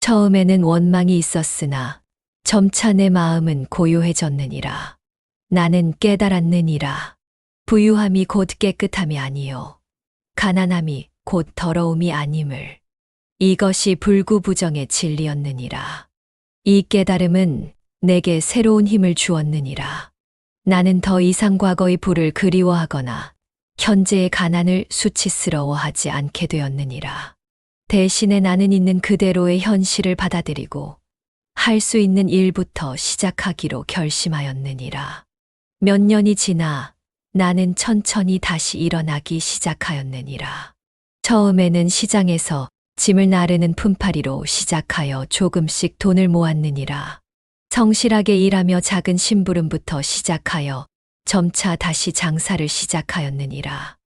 처음에는 원망이 있었으나 점차 내 마음은 고요해졌느니라. 나는 깨달았느니라. 부유함이 곧 깨끗함이 아니요 가난함이 곧 더러움이 아님을. 이것이 불구부정의 진리였느니라. 이 깨달음은 내게 새로운 힘을 주었느니라. 나는 더 이상 과거의 부를 그리워하거나 현재의 가난을 수치스러워하지 않게 되었느니라. 대신에 나는 있는 그대로의 현실을 받아들이고 할 수 있는 일부터 시작하기로 결심하였느니라. 몇 년이 지나 나는 천천히 다시 일어나기 시작하였느니라. 처음에는 시장에서 짐을 나르는 품팔이로 시작하여 조금씩 돈을 모았느니라. 성실하게 일하며 작은 심부름부터 시작하여 점차 다시 장사를 시작하였느니라.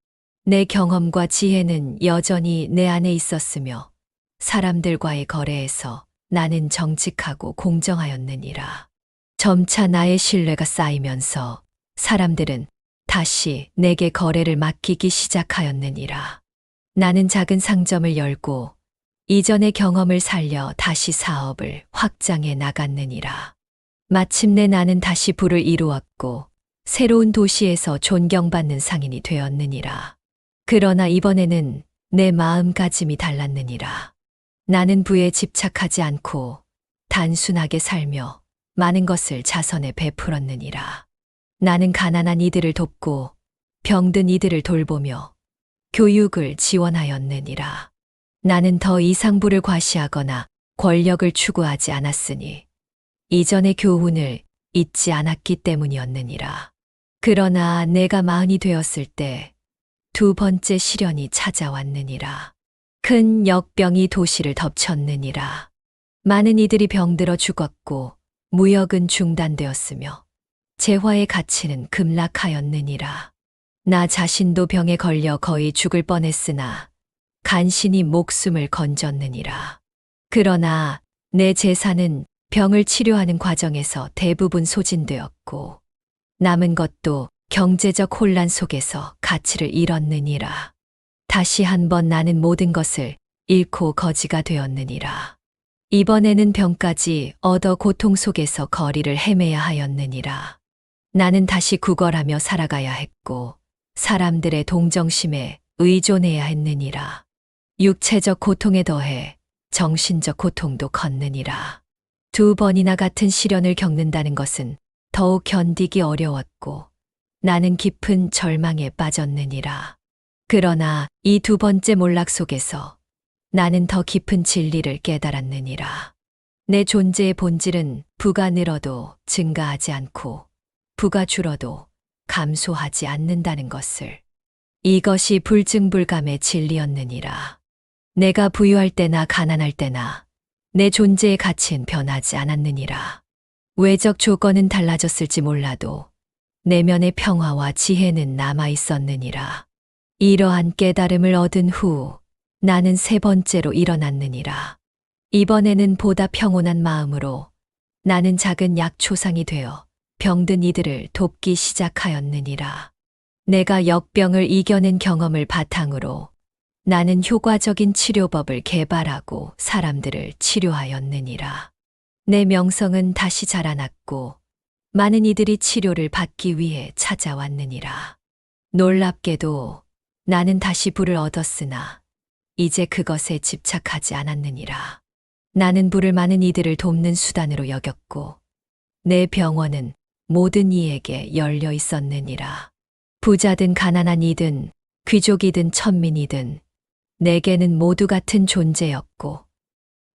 내 경험과 지혜는 여전히 내 안에 있었으며 사람들과의 거래에서 나는 정직하고 공정하였느니라. 점차 나의 신뢰가 쌓이면서 사람들은 다시 내게 거래를 맡기기 시작하였느니라. 나는 작은 상점을 열고 이전의 경험을 살려 다시 사업을 확장해 나갔느니라. 마침내 나는 다시 부를 이루었고 새로운 도시에서 존경받는 상인이 되었느니라. 그러나 이번에는 내 마음가짐이 달랐느니라. 나는 부에 집착하지 않고 단순하게 살며 많은 것을 자선에 베풀었느니라. 나는 가난한 이들을 돕고 병든 이들을 돌보며 교육을 지원하였느니라. 나는 더 이상 부를 과시하거나 권력을 추구하지 않았으니 이전의 교훈을 잊지 않았기 때문이었느니라. 그러나 내가 마흔이 되었을 때 두 번째 시련이 찾아왔느니라. 큰 역병이 도시를 덮쳤느니라. 많은 이들이 병들어 죽었고 무역은 중단되었으며 재화의 가치는 급락하였느니라. 나 자신도 병에 걸려 거의 죽을 뻔했으나 간신히 목숨을 건졌느니라. 그러나 내 재산은 병을 치료하는 과정에서 대부분 소진되었고 남은 것도 경제적 혼란 속에서 가치를 잃었느니라. 다시 한번 나는 모든 것을 잃고 거지가 되었느니라. 이번에는 병까지 얻어 고통 속에서 거리를 헤매야 하였느니라. 나는 다시 구걸하며 살아가야 했고 사람들의 동정심에 의존해야 했느니라. 육체적 고통에 더해 정신적 고통도 컸느니라. 두 번이나 같은 시련을 겪는다는 것은 더욱 견디기 어려웠고 나는 깊은 절망에 빠졌느니라. 그러나 이 두 번째 몰락 속에서 나는 더 깊은 진리를 깨달았느니라. 내 존재의 본질은 부가 늘어도 증가하지 않고 부가 줄어도 감소하지 않는다는 것을. 이것이 불증불감의 진리였느니라. 내가 부유할 때나 가난할 때나 내 존재의 가치는 변하지 않았느니라. 외적 조건은 달라졌을지 몰라도 내면의 평화와 지혜는 남아 있었느니라. 이러한 깨달음을 얻은 후 나는 세 번째로 일어났느니라. 이번에는 보다 평온한 마음으로 나는 작은 약초상이 되어 병든 이들을 돕기 시작하였느니라. 내가 역병을 이겨낸 경험을 바탕으로 나는 효과적인 치료법을 개발하고 사람들을 치료하였느니라. 내 명성은 다시 자라났고 많은 이들이 치료를 받기 위해 찾아왔느니라. 놀랍게도 나는 다시 부를 얻었으나 이제 그것에 집착하지 않았느니라. 나는 부를 많은 이들을 돕는 수단으로 여겼고 내 병원은 모든 이에게 열려 있었느니라. 부자든 가난한 이든 귀족이든 천민이든 내게는 모두 같은 존재였고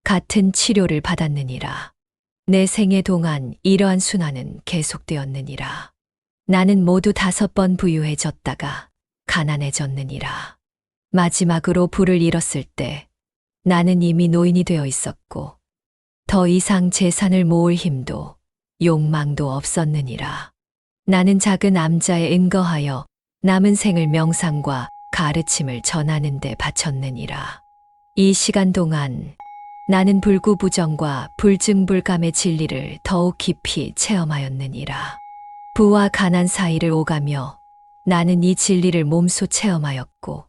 같은 치료를 받았느니라. 내 생애 동안 이러한 순환은 계속되었느니라. 나는 모두 5번 부유해졌다가 가난해졌느니라. 마지막으로 부를 잃었을 때 나는 이미 노인이 되어 있었고 더 이상 재산을 모을 힘도 욕망도 없었느니라. 나는 작은 암자에 은거하여 남은 생을 명상과 가르침을 전하는 데 바쳤느니라. 이 시간 동안 나는 불구부정과 불증불감의 진리를 더욱 깊이 체험하였느니라. 부와 가난 사이를 오가며 나는 이 진리를 몸소 체험하였고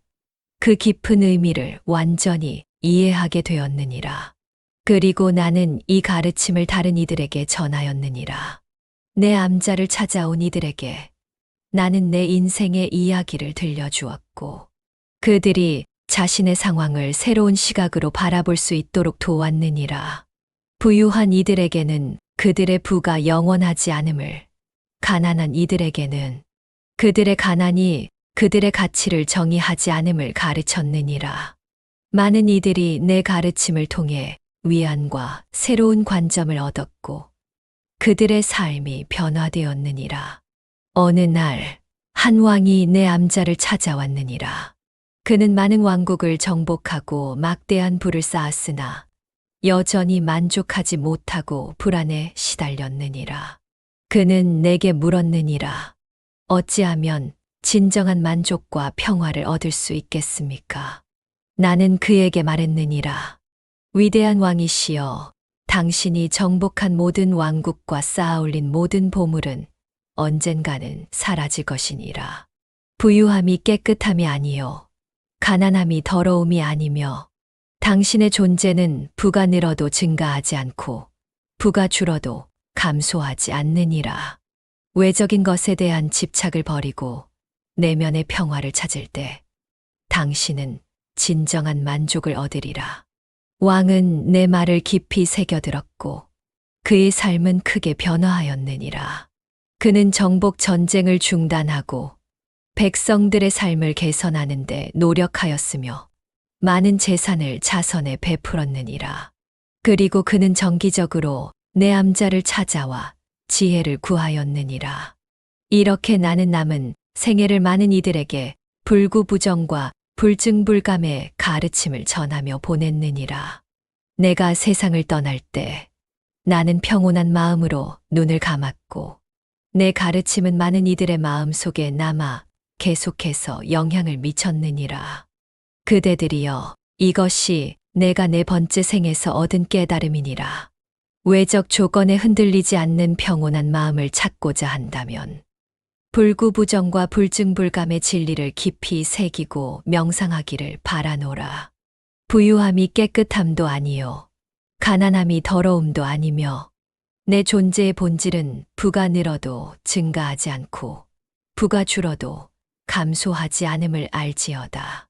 그 깊은 의미를 완전히 이해하게 되었느니라. 그리고 나는 이 가르침을 다른 이들에게 전하였느니라. 내 암자를 찾아온 이들에게 나는 내 인생의 이야기를 들려주었고 그들이 자신의 상황을 새로운 시각으로 바라볼 수 있도록 도왔느니라. 부유한 이들에게는 그들의 부가 영원하지 않음을, 가난한 이들에게는 그들의 가난이 그들의 가치를 정의하지 않음을 가르쳤느니라. 많은 이들이 내 가르침을 통해 위안과 새로운 관점을 얻었고 그들의 삶이 변화되었느니라. 어느 날 한 왕이 내 암자를 찾아왔느니라. 그는 많은 왕국을 정복하고 막대한 부를 쌓았으나 여전히 만족하지 못하고 불안에 시달렸느니라. 그는 내게 물었느니라. 어찌하면 진정한 만족과 평화를 얻을 수 있겠습니까? 나는 그에게 말했느니라. 위대한 왕이시여, 당신이 정복한 모든 왕국과 쌓아올린 모든 보물은 언젠가는 사라질 것이니라. 부유함이 깨끗함이 아니요, 가난함이 더러움이 아니며 당신의 존재는 부가 늘어도 증가하지 않고 부가 줄어도 감소하지 않느니라. 외적인 것에 대한 집착을 버리고 내면의 평화를 찾을 때 당신은 진정한 만족을 얻으리라. 왕은 내 말을 깊이 새겨들었고 그의 삶은 크게 변화하였느니라. 그는 정복 전쟁을 중단하고 백성들의 삶을 개선하는 데 노력하였으며 많은 재산을 자선에 베풀었느니라. 그리고 그는 정기적으로 내 암자를 찾아와 지혜를 구하였느니라. 이렇게 나는 남은 생애를 많은 이들에게 불구부정과 불증불감의 가르침을 전하며 보냈느니라. 내가 세상을 떠날 때 나는 평온한 마음으로 눈을 감았고 내 가르침은 많은 이들의 마음 속에 남아 계속해서 영향을 미쳤느니라. 그대들이여, 이것이 내가 네 번째 생에서 얻은 깨달음이니라. 외적 조건에 흔들리지 않는 평온한 마음을 찾고자 한다면 불구부정과 불증불감의 진리를 깊이 새기고 명상하기를 바라노라. 부유함이 깨끗함도 아니요, 가난함이 더러움도 아니며 내 존재의 본질은 부가 늘어도 증가하지 않고 부가 줄어도 감소하지 않음을 알지어다.